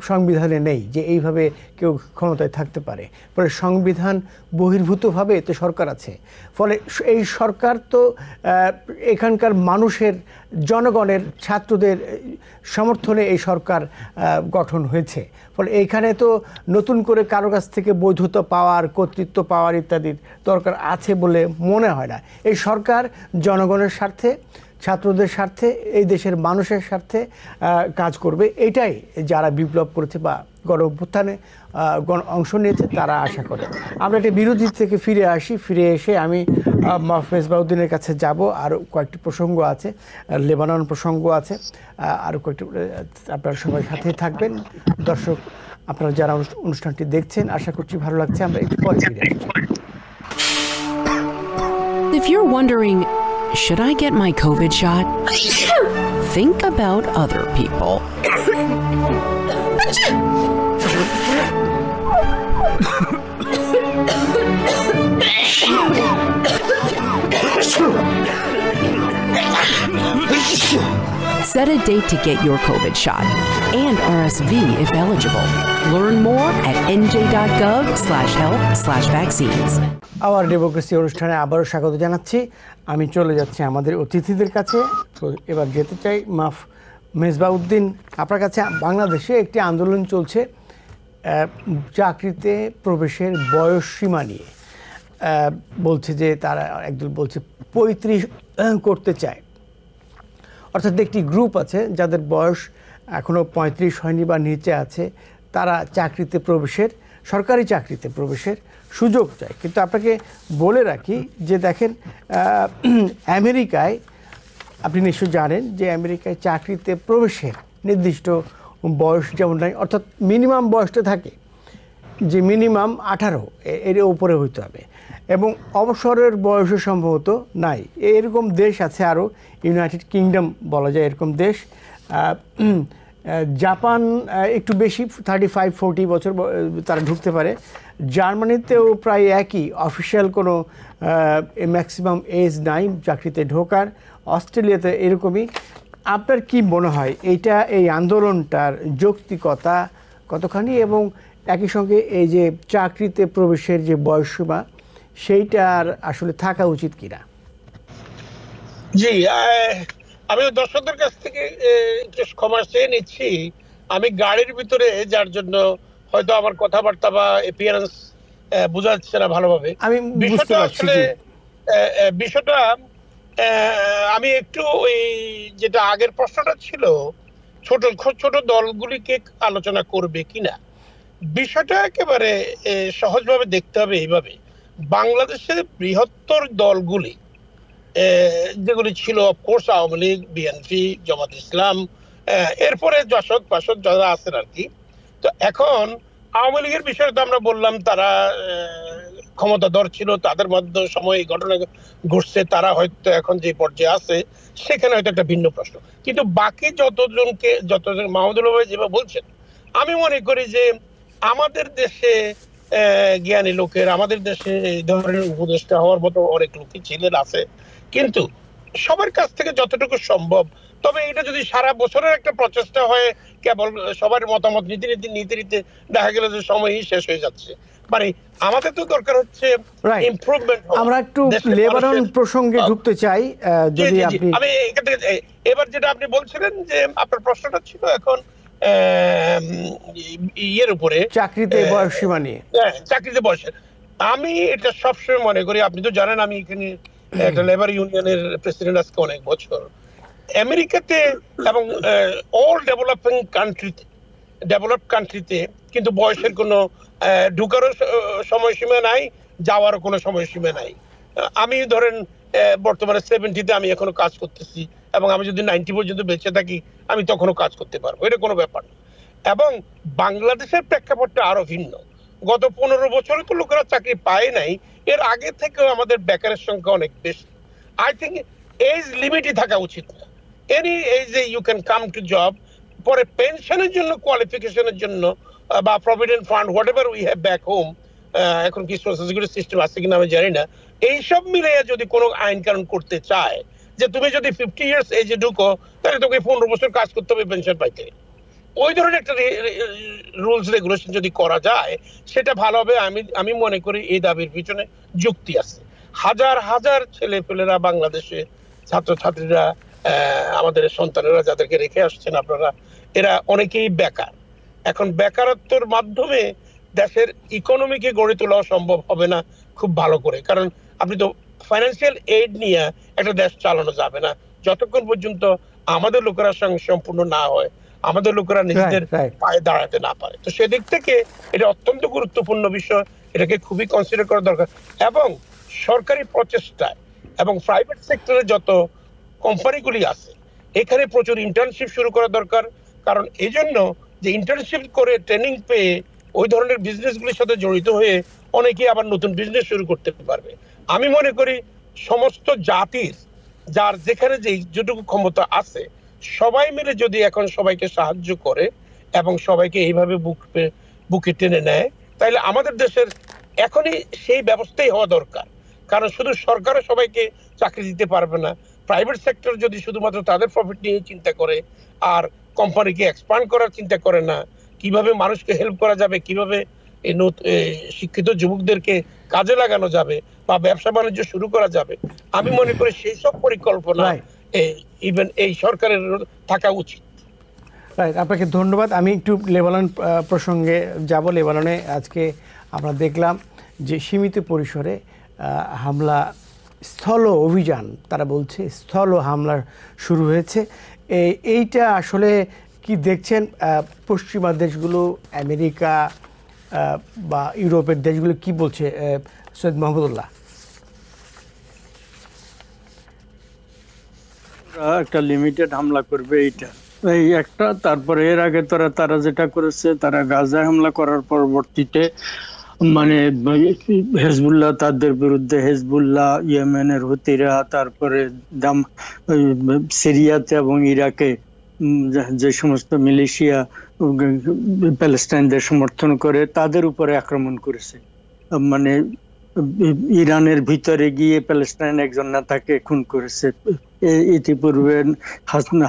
সংবিধানে নেই যে এইভাবে কেউ ক্ষমতায় থাকতে পারে, ফলে সংবিধান বহির্ভূতভাবে তো সরকার আছে। ফলে এই সরকার তো এখানকার মানুষের, জনগণের, ছাত্রদের সমর্থনে এই সরকার গঠন হয়েছে। ফলে এইখানে তো নতুন করে কারো কাছ থেকে বৈধতা পাওয়ার, কর্তৃত্ব পাওয়ার ইত্যাদির দরকার আছে বলে মনে হয় না। এই সরকার জনগণের স্বার্থে, ছাত্রদের স্বার্থে, এই দেশের মানুষের স্বার্থে কাজ করবে, এটাই যারা বিপ্লব করেছে বা গণ অভ্যুত্থানে অংশ নিয়েছে তারা আশা করে। আমরা একটা বিরোধী থেকে ফিরে আসি, ফিরে এসে আমি মেজবাউদ্দিনের কাছে যাব। আরও কয়েকটি প্রসঙ্গ আছে, লেবানন প্রসঙ্গ আছে, আরও কয়েকটি, আপনারা সবাই সাথেই থাকবেন। দর্শক, আপনারা যারা অনুষ্ঠানটি দেখছেন আশা করছি ভালো লাগছে। আমরা একটু পরে ফিরে আসছি। If you're wondering, should I get my COVID shot? Think about other people. Set a date to get your COVID shot and RSV if eligible. Learn more at nj.gov/health/vaccines. Hour democracy অনুষ্ঠানে আবারও স্বাগত জানাচ্ছি। আমি চলে যাচ্ছি আমাদের অতিথিদের কাছে। এবার যেতে চাই মেজবাউদ্দিন, আপনার কাছে। বাংলাদেশে একটি আন্দোলন চলছে চাকরিতে প্রবেশের বয়স সীমা নিয়ে। বলছে যে তারা, একদল বলছে 35 করতে চায়। অর্থাৎ একটি গ্রুপ আছে যাদের বয়স এখনও 35 হয়নি বা নিচে আছে, তারা চাকরিতে প্রবেশের, সরকারি চাকরিতে প্রবেশের সুযোগ চায়। কিন্তু আপনাকে বলে রাখি যে দেখেন, আমেরিকায় আপনি নিশ্চয় জানেন যে আমেরিকায় চাকরিতে প্রবেশের নির্দিষ্ট বয়স যেমন নাই, অর্থাৎ মিনিমাম বয়সটা থাকে যে মিনিমাম 18 এর উপরে হইতে হবে, এবং অবসরের বয়সও সম্ভবত নাই। এরকম দেশ আছে আরও, ইউনাইটেড কিংডম বলা যায় এরকম দেশ। জাপান একটু বেশি, 35-40 বছর তারা ঢুকতে পারে। জার্মানিতেও প্রায় একই, অফিসিয়াল কোনো ম্যাক্সিমাম এজ নাই চাকরিতে ঢোকার। অস্ট্রেলিয়াতে এরকমই। আপনার কি মনে হয় এইটা, এই আন্দোলনটার যৌক্তিকতা কতখানি, এবং একই সঙ্গে এই যে চাকরিতে প্রবেশের যে বয়সসীমা সেইটার আসলে থাকা উচিত কিনা? জি, আমি দর্শকদের কাছ থেকে একটু ক্ষমা চেয়ে নিচ্ছি। আমি গাড়ির ভিতরে, যার জন্য হয়তো আমার কথাবার্তা বা অ্যাপিয়ারেন্স বোঝা যাচ্ছে না ভালোভাবে। আমি বুঝতে পারছি। বিষয়টা আমি একটু ওই যেটা আগের প্রশ্নটা ছিল, ছোট ছোট দলগুলিকে আলোচনা করবে কিনা, বিষয়টা একেবারে সহজভাবে দেখতে হবে এইভাবে। বাংলাদেশের বৃহত্তর দলগুলি যেগুলি ছিল, অফকোর্স আওয়ামী লীগ, বিএনপি, জামাত ইসলাম, এরপরে যশোদ পাশদ যারা আছেন আর কি। তো এখন আওয়ামী লীগের বিষয়ে তো আমরা বললাম তারা ক্ষমতাধর ছিল, তাদের মধ্যে সময় ঘটনা ঘটছে, তারা হয়তো এখন যে পর্যায়ে আছে সেখানে হয়তো একটা ভিন্ন প্রশ্ন। কিন্তু বাকি যতজন মাহমুদুল ভাই যেভাবে বলছেন, আমি মনে করি যে আমাদের দেশে জ্ঞানী লোকের, আমাদের দেশে এই ধরনের উপদেষ্টা হওয়ার মতো অনেক লোকই ছিলেন, আছে, কিন্তু সবার কাছ থেকে যতটুকু সম্ভব। তবে এটা যদি সারা বছরের একটা প্রচেষ্টা হয়, কেবল সবার মতামত নিতে নিতে দেখা গেল যে সময়ই শেষ হয়ে যাচ্ছে। মানে আমাদের তো দরকার হচ্ছে ইমপ্রুভমেন্ট। আমরা একটু লেবানন প্রসঙ্গে ঢুকতে চাই, যদি আপনি। আমি এবার যেটা আপনি বলছিলেন যে আপনার প্রশ্নটা ছিল এখন ইয়ের উপরে, চাকরিতে বয়স সীমা নিয়ে। চাকরিতে বয়সের, আমি এটা সবসময় মনে করি, আপনি তো জানেন আমি এখানে একটা লেবার ইউনিয়নের প্রেসিডেন্ট আজকে অনেক বছর। আমেরিকাতে এবং অল ডেভেলপড কান্ট্রিতে কিন্তু বয়সের কোনো ঢুকারও সময়সীমা নাই, যাওয়ারও কোনো সময়সীমা নাই। আমি ধরেন বর্তমানে 70-তে আমি এখনো কাজ করতেছি, এবং আমি যদি 90 পর্যন্ত বেঁচে থাকি আমি তখনও কাজ করতে পারবো, এটা কোনো ব্যাপার না। এবং বাংলাদেশের প্রেক্ষাপটটা আরো ভিন্ন। গত 15 বছরে তো লোকেরা চাকরি পায় নাই, এর আগে থেকেও আমাদের বেকারের সংখ্যা অনেক বেশি। আই থিঙ্ক এজ লিমিটই থাকা উচিত না। Any age you can come to job. পরে পেনশনের জন্য, কোয়ালিফিকেশনের জন্য বা provident fund, whatever we have back home, এখন কি সোশ্যাল সিকিউরিটি সিস্টেম আছে কিনা আমি জানি না, এইসব মিলে যদি কোনো আইন কানুন করতে চায় যে তুমি যদি 50 ইয়ার্স এজে ঢুকো তাহলে তোকে 15 বছর কাজ করতে হবে পেনশন পাইতে, ওই ধরনের একটা রুলস রেগুলেশন যদি করা যায় সেটা ভালো হবে। আমি মনে করি এই দাবির পিছনে যুক্তি আছে। হাজার হাজার ছেলে পেলেরা বাংলাদেশে, ছাত্রছাত্রীরা, আমাদের সন্তানেরা যাদেরকে রেখে আসছেন আপনারা, এরা অনেকেই বেকার। এখন বেকারত্বের মাধ্যমে দেশের ইকোনমিকে গড়ে তোলা সম্ভব হবে না খুব ভালো করে, কারণ আপনি তো ফাইন্যান্সিয়াল এইড নিয়ে একটা দেশ চালানো যাবে না যতক্ষণ পর্যন্ত আমাদের লোকেরা সম্পূর্ণ না হয়, আমাদের লোকেরা নিজেদের পায়ে দাঁড়াতে না পারে। তো সেদিক থেকে এটা অত্যন্ত গুরুত্বপূর্ণ বিষয়, এটাকে খুবই কনসিডার করা দরকার। এবং সরকারি প্রচেষ্টায় এবং প্রাইভেট সেক্টরে যত কোম্পানিগুলি আছে এখানে প্রচুর ইন্টার্নশিপ শুরু করা দরকার, কারণ এই জন্য যে ইন্টার্নশিপ করে ট্রেনিং পেয়ে ওই ধরনের বিজনেসগুলির সাথে জড়িত হয়ে অনেকেই আবার নতুন বিজনেস শুরু করতে পারবে। আমি মনে করি সমস্ত জাতির যার যেখানে যে যেটুকু ক্ষমতা আছে সবাই মিলে যদি এখন সবাইকে সাহায্য করে এবং সবাইকে এইভাবে বুকে টেনে নেয়, তাহলে আমাদের দেশের এখনই সেই ব্যবস্থাই হওয়া দরকার। কারণ শুধু সরকারও সবাইকে চাকরি দিতে পারবে না, প্রাইভেট সেক্টর যদি শুধুমাত্র তাদের প্রফিট নিয়ে চিন্তা করে আর কোম্পানিকে এক্সপান্ড করার চিন্তা করে না, কিভাবে মানুষকে হেল্প করা যাবে, কিভাবে শিক্ষিত যুবকদেরকে কাজে লাগানো যাবে বা ব্যবসা বাণিজ্য শুরু করা যাবে, আমি মনে করি সেই সব পরিকল্পনা ইভেন এই সরকারের থাকা উচিত। আপনাকে ধন্যবাদ। আমি একটু লেবানন প্রসঙ্গে যাব। লেবাননে আজকে আমরা দেখলাম যে সীমিত পরিসরে হামলা, স্থল অভিযান, তারা বলছে স্থল হামলা শুরু হয়েছে। এইটা আসলে কি দেখছেন? পশ্চিমা দেশগুলো, আমেরিকা বা ইউরোপের দেশগুলো কি বলছে? সৈয়দ মাহমুদুল্লাহ। একটা লিমিটেড হামলা করবে এইটা এই একটা, তারপরে এর আগে তারা যেটা করেছে, তারা গাজায় হামলা করার পরবর্তীতে মানে হেজবুল্লাহ, তাদের বিরুদ্ধে হেজবুল্লাহ, ইয়েমেনের হুতিরা, তারপরে সিরিয়াতে এবং ইরাকে যে সমস্ত মিলিশিয়া প্যালেস্টাইনদের সমর্থন করে তাদের উপরে আক্রমণ করেছে। মানে ইরানের ভিতরে গিয়ে প্যালেস্টাইন একজন নেতাকে খুন করেছে। ইতিপূর্বে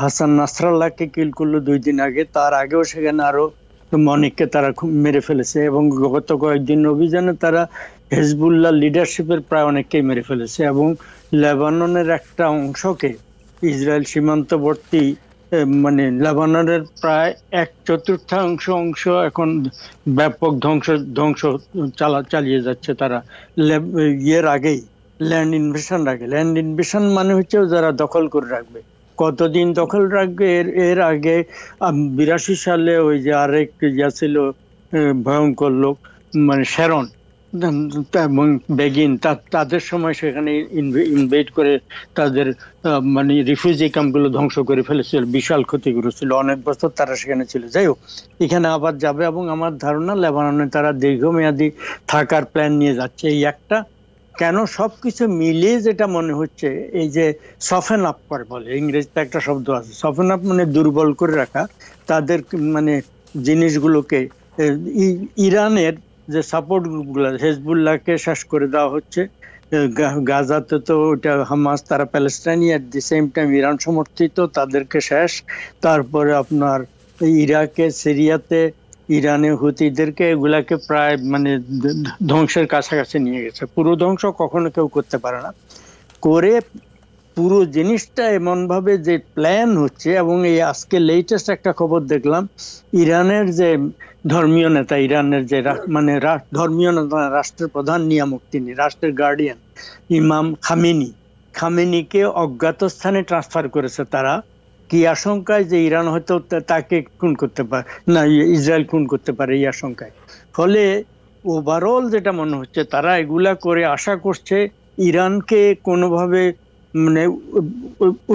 হাসান নাসরাল্লাহকে কিল করলো 2 দিন আগে, তার আগেও সেখানে আরো অনেককে তারা মেরে ফেলেছে। এবং গত কয়েকদিন অভিযানে তারা হেজবুল্লাহ লিডারশিপের প্রায় অনেককেই মেরে ফেলেছে। এবং লেবাননের একটা অংশকে, ইসরায়েল সীমান্তবর্তী মানে লেবাননের প্রায় 1/4 অংশ এখন ব্যাপক ধ্বংস চালিয়ে যাচ্ছে তারা ইয়ের আগেই, ল্যান্ড ইনভেশন মানে হচ্ছে যারা দখল করে রাখবে। কতদিন দখল রাখবে এর আগে 82 সালে ওই যে আরেক ইয়া ছিল ভয়ঙ্কর লোক, মানে শ্যারন এবং বেগিন, তাদের সময় সেখানে ইনভেড করে তাদের মানে রিফিউজি ক্যাম্পগুলো ধ্বংস করে ফেলেছিল, বিশাল ক্ষতি করেছিল, অনেক বছর তারা সেখানে ছিল। যাই হোক, এখানে আবার যাবে এবং আমার ধারণা লেবাননে তারা দীর্ঘমেয়াদী থাকার প্ল্যান নিয়ে যাচ্ছে। এই একটা কেন সবকিছু মিলিয়ে যেটা মনে হচ্ছে, এই যে সফেন আপ করে বলে, ইংরেজিতে একটা শব্দ আছে সফেন আপ, মানে দুর্বল করে রাখা তাদের মানে জিনিসগুলোকে। ইরানের যে সাপোর্ট গ্রুপগুলো, হেজবুল্লাহকে শেষ করে দেওয়া হচ্ছে, গাজাতে তো ওটা হামাস, তারা প্যালেস্টাইনি, এট দি সেম টাইম ইরান সমর্থিত, তাদেরকে শেষ। তারপরে আপনার ইরাকে, সিরিয়াতে ইরানে হুতিদেরকে, এগুলাকে প্রায় মানে ধ্বংসের কাছাকাছি নিয়ে গেছে। পুরো ধ্বংস কখনো কেউ করতে পারে না, করে পুরো জিনিসটা এমন ভাবে যে প্ল্যান হচ্ছে। এবং এই আজকে লেটেস্ট একটা খবর দেখলাম, ইরানের যে ধর্মীয় নেতা, ইরানের যে মানে ধর্মীয় নেতা, রাষ্ট্রের প্রধান নিয়ামক, তিনি রাষ্ট্রের গার্ডিয়ান, ইমাম খামেনিকে অজ্ঞাত স্থানে ট্রান্সফার করেছে তারা, কি আশঙ্কায় যে ইরান হয়তো তাকে খুন করতে পারে, না ইসরায়েল খুন করতে পারে, এই আশঙ্কায়। ফলে ওভারঅল যেটা মনে হচ্ছে, তারা এগুলা করে আশা করছে ইরানকে কোনোভাবে মানে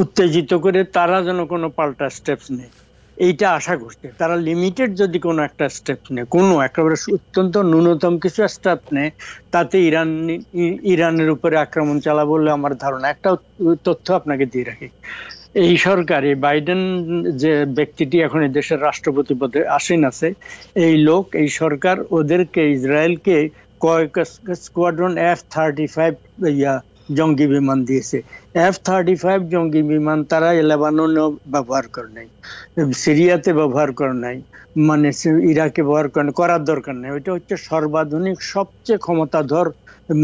উত্তেজিত করে তারা যেন কোনো পাল্টা স্টেপস নেয়, এইটা আশা করছে তারা। লিমিটেড যদি কোনো একটা স্টেপ নেয়, কোনো একেবারে অত্যন্ত ন্যূনতম কিছু স্টেপ নেয়, তাতে ইরানের উপরে আক্রমণ চালা বললে আমার ধারণা। একটা তথ্য আপনাকে দিয়ে রাখি, এই সরকারে বাইডেন যে ব্যক্তিটি এখন এই দেশের রাষ্ট্রপতি পদে আসীন আছে, এই লোক, এই সরকার ওদেরকে, ইসরায়েলকে কয়েক স্কোয়াড্রন F-35 জঙ্গি বিমান দিয়েছে। F-35 জঙ্গি বিমান তারা লেবাননেও ব্যবহার করে নাই, সিরিয়াতে ব্যবহার করে নাই, মানে ইরাকে ব্যবহার করার দরকার নেই। ওইটা হচ্ছে সর্বাধুনিক সবচেয়ে ক্ষমতাধর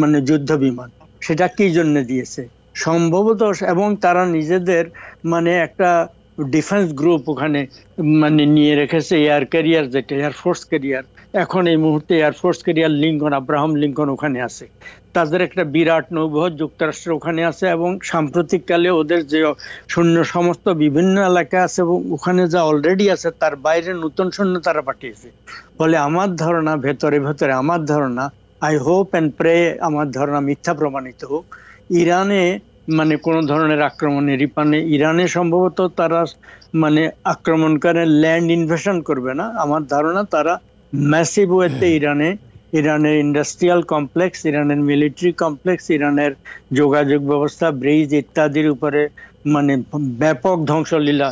মানে যুদ্ধ বিমান। সেটা কি জন্য দিয়েছে সম্ভবত, এবং তারা নিজেদের মানে একটা ডিফেন্স গ্রুপ ওখানে মানে নিয়ে রেখেছে, এয়ার ক্যারিয়ার, যেটা এয়ারফোর্স ক্যারিয়ার। এখন এই মুহূর্তে air force career Lincoln, Abraham Lincoln ওখানে আছে। তাদের একটা বিরাট নৌবহর যুক্তরাষ্ট্রের ওখানে আছে, এবং সাম্প্রতিককালে ওদের যে সৈন্য সমস্ত বিভিন্ন এলাকা আছে এবং ওখানে যা অলরেডি আছে তার বাইরে নতুন সৈন্য তারা পাঠিয়েছে। ফলে আমার ধারণা, ভেতরে আমার ধারণা, আই হোপ অ্যান্ড প্রে, আমার ধারণা মিথ্যা প্রমাণিত হোক, ইরানে মানে কোনো ধরনের আক্রমণের রিপানে ইরানে সম্ভবত তারা মানে আক্রমণ করে, ল্যান্ড ইনভেশন করবে না। আমার ধারণা তারা ম্যাসিভ ওয়েতে ইরানের ইন্ডাস্ট্রিয়াল কমপ্লেক্স, ইরানের মিলিটারি কমপ্লেক্স, ইরানের যোগাযোগ ব্যবস্থা, ব্রিজ ইত্যাদির উপরে মানে ব্যাপক ধ্বংসলীলা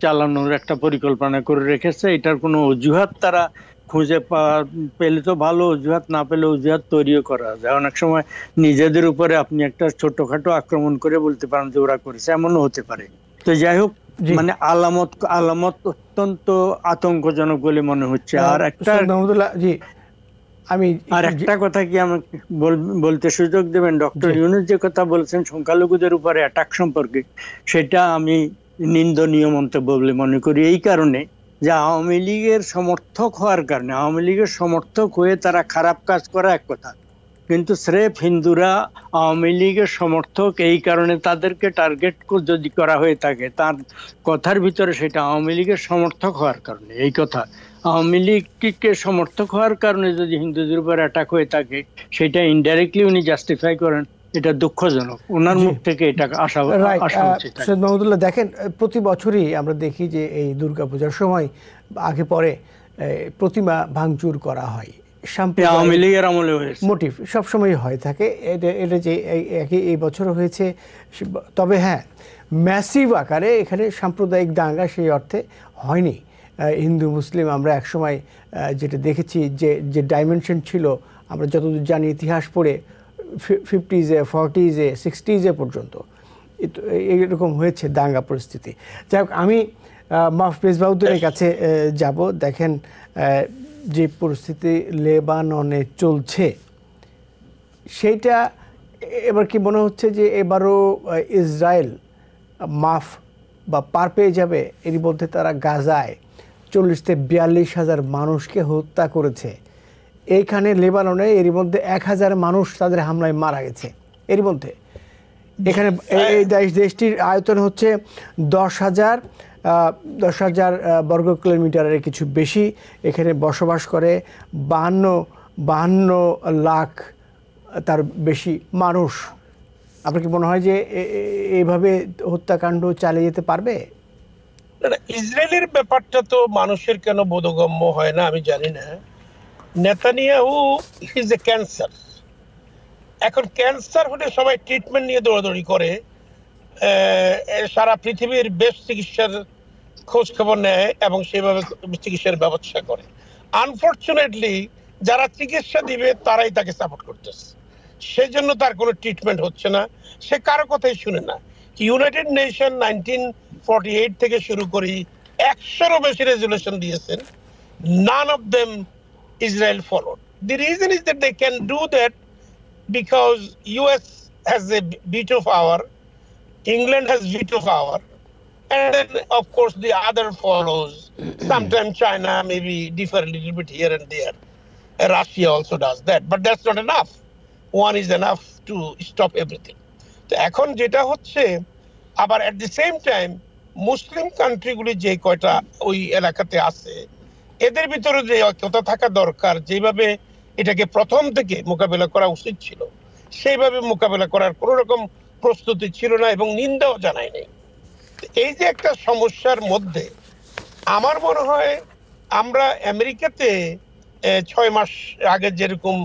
চালানোর একটা পরিকল্পনা করে রেখেছে। এটার কোনো অজুহাত তারা খুঁজে পেলে তো ভালো, অজুহাত না পেলে অজুহাত তৈরিও করা যায়। অনেক সময় নিজেদের উপরে আপনি একটা ছোটখাটো আক্রমণ করে বলতে পারেন যে ওরা করেছে, এমনও হতে পারে। তো যাই হোক, মানে আলামত অত্যন্ত আতঙ্কজনক বলে মনে হচ্ছে। আর একটা কথা কি আমাকে বলতে সুযোগ দেবেন, ডক্টর ইউনূস যে কথা বলছেন সংখ্যালঘুদের উপরে অ্যাটাক সম্পর্কে, সেটা আমি নিন্দনীয় মন্তব্য বলে মনে করি। এই কারণে যে আওয়ামী লীগের সমর্থক হওয়ার কারণে, আওয়ামী লীগের সমর্থক হয়ে তারা খারাপ কাজ করা এক কথা, কিন্তু স্রেফ হিন্দুরা আওয়ামী লীগের সমর্থক, এই কারণে তাদেরকে টার্গেট যদি করা হয়ে থাকে, তার কথার ভিতরে সেটা আওয়ামী লীগের সমর্থক হওয়ার কারণে। এই কথা, আওয়ামী লীগকে সমর্থক হওয়ার কারণে যদি হিন্দুদের উপর অ্যাটাক হয়ে থাকে, সেটা ইনডাইরেক্টলি উনি জাস্টিফাই করেন, এটা দুঃখজনক। ওনার মুখ থেকে এটা আশা উচিত। সৈয়দ মাহমুদুল্লাহ, দেখেন প্রতি বছরই আমরা দেখি যে এই দুর্গাপূজার সময় আগে পরে প্রতিমা ভাঙচুর করা হয়, আওয়ামী লীগের আমলে মোটিভ সবসময় হয়ে থাকে। এটা যে এই বছরও হয়েছে, তবে হ্যাঁ ম্যাসিভ আকারে এখানে সাম্প্রদায়িক দাঙ্গা সেই অর্থে হয়নি। হিন্দু মুসলিম আমরা একসময় যেটা দেখেছি যে ডাইমেনশন ছিল, আমরা যতদূর জানি ইতিহাস পড়ে 50s, 40s, 60s পর্যন্ত এরকম হয়েছে দাঙ্গা পরিস্থিতি। যাই হোক, আমি মেজবাউদ্দিনের কাছে যাব। দেখেন যে পরিস্থিতি লেবাননে চলছে, সেইটা এবার কি মনে হচ্ছে যে এবারও ইসরায়েল মাফ বা পার পেয়ে যাবে, এরই মধ্যে তারা গাজায় 40,000-42,000 মানুষকে হত্যা করেছে। এইখানে লেবাননে এরই মধ্যে 1,000 মানুষ তাদের হামলায় মারা গেছে এরই মধ্যে। এখানে এই দেশটির আয়তন হচ্ছে 10,000 বর্গ কিলোমিটারের কিছু বেশি। এখানে বসবাস করে 52 লাখ তার বেশি মানুষ। আপনার কি মনে হয় যে এইভাবে হত্যাকাণ্ড চালিয়ে যেতে পারবে? ইসরায়েলের ব্যাপারটা তো মানুষের কেন বোধগম্য হয় না আমি জানি না। Netanyahu is a cancer. এখন ক্যান্সার হলে সবাই ট্রিটমেন্ট নিয়ে দৌড়াদৌড়ি করে, সারা পৃথিবীর বেস্ট চিকিৎসার খোঁজ খবর নেয় এবং সেভাবে চিকিৎসার ব্যবস্থা করে। আনফর্চুনেটলি যারা চিকিৎসা দিবে তারাই তাকে সাপোর্ট করতেছে, সেজন্য তার কোনো ট্রিটমেন্ট হচ্ছে না, সে কারো কথাই শুনে না। ইউনাইটেড নেশন 1948 থেকে শুরু করি 100-এরও বেশি রেজুলেশন দিয়েছেন, none of them Israel followed. The reason is that they can do that because US has a veto power, England has veto power, and then of course the other follows. Sometimes China maybe differ a little bit here and there. Russia also does that, but that's not enough. One is enough to stop everything. তো এখন যেটা হচ্ছে, আবার at the same time মুসলিম কান্ট্রিগুলি যে কয়টা ওই এলাকাতে আছে এদের ভিতরে যে ঐক্যতা থাকা দরকার, যেভাবে এটাকে প্রথম থেকে মোকাবেলা করা উচিত ছিল সেইভাবে মোকাবেলা করার কোনো রকম প্রস্তুতি ছিল না এবং নিন্দাও জানায় নেই। এই যে একটা সমস্যার মধ্যে আমার মনে হয় আমরা আমেরিকাতে 6 মাস আগে যেরকম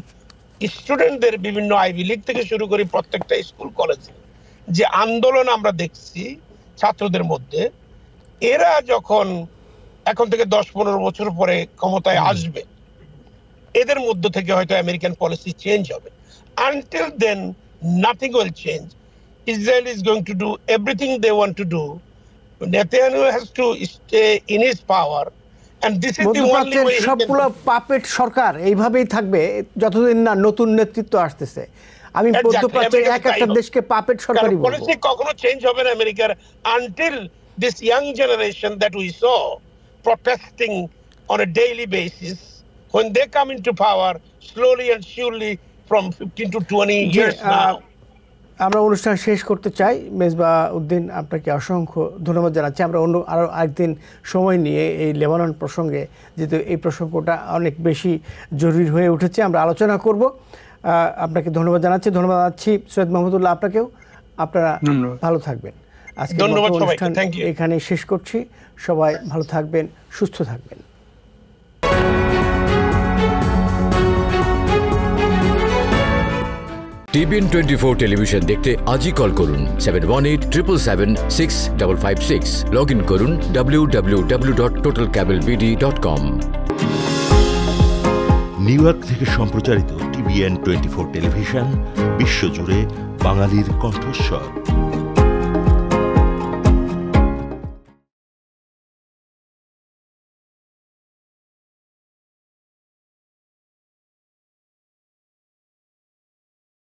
স্টুডেন্টদের বিভিন্ন আইভি লীগ থেকে শুরু করে প্রত্যেকটা স্কুল কলেজে যে আন্দোলন আমরা দেখছি ছাত্রদের মধ্যে, এরা যখন এখন থেকে 10-15 বছর পরে ক্ষমতায় আসবে এদের মধ্য থেকে হয়তো আমেরিকান পলিসি চেঞ্জ হবে। Until then nothing will change. Israel is going to do everything they want to do. Netanyahu has to stay in his power, and this is the only way. সবগুলো puppet সরকার এইভাবেই থাকবে যতদিন না নতুন নেতৃত্ব আসতেছে। আমি মধ্যপ্রাচ্যের একটা দেশকে পাপেট সরকারই বলবো। পলিসি কখনো চেঞ্জ হবে না আমেরিকার until this young generation that we saw protesting on a daily basis, when they come into power slowly and surely from 15 to 20 years now. আমরা অনুষ্ঠান শেষ করতে চাই। মেজবাহ উদ্দিন, আপনাকে অসংখ্য ধন্যবাদ জানাচ্ছি। আমরা আরও একদিন সময় নিয়ে এই লেবানন প্রসঙ্গে, যেহেতু এই প্রসঙ্গটা অনেক বেশি জরুরি হয়ে উঠেছে, আমরা আলোচনা করব। আপনাকে ধন্যবাদ জানাচ্ছি। ধন্যবাদ জানাচ্ছি সৈয়দ মাহমুদুল্লাহ আপনাকেও। আপনারা ভালো থাকবেন। আজকে অনুষ্ঠান এখানে শেষ করছি। সবাই ভালো থাকবেন, সুস্থ থাকবেন। TBN 24 টেলিভিশন দেখতে আজই কল করুন 7187776556। লগ ইন করুন www.totalcablebd.com। নিউ ইয়র্ক থেকে সম্প্রচারিত TBN 24 টেলিভিশন বিশ্বজুড়ে বাঙালির কণ্ঠস্বর।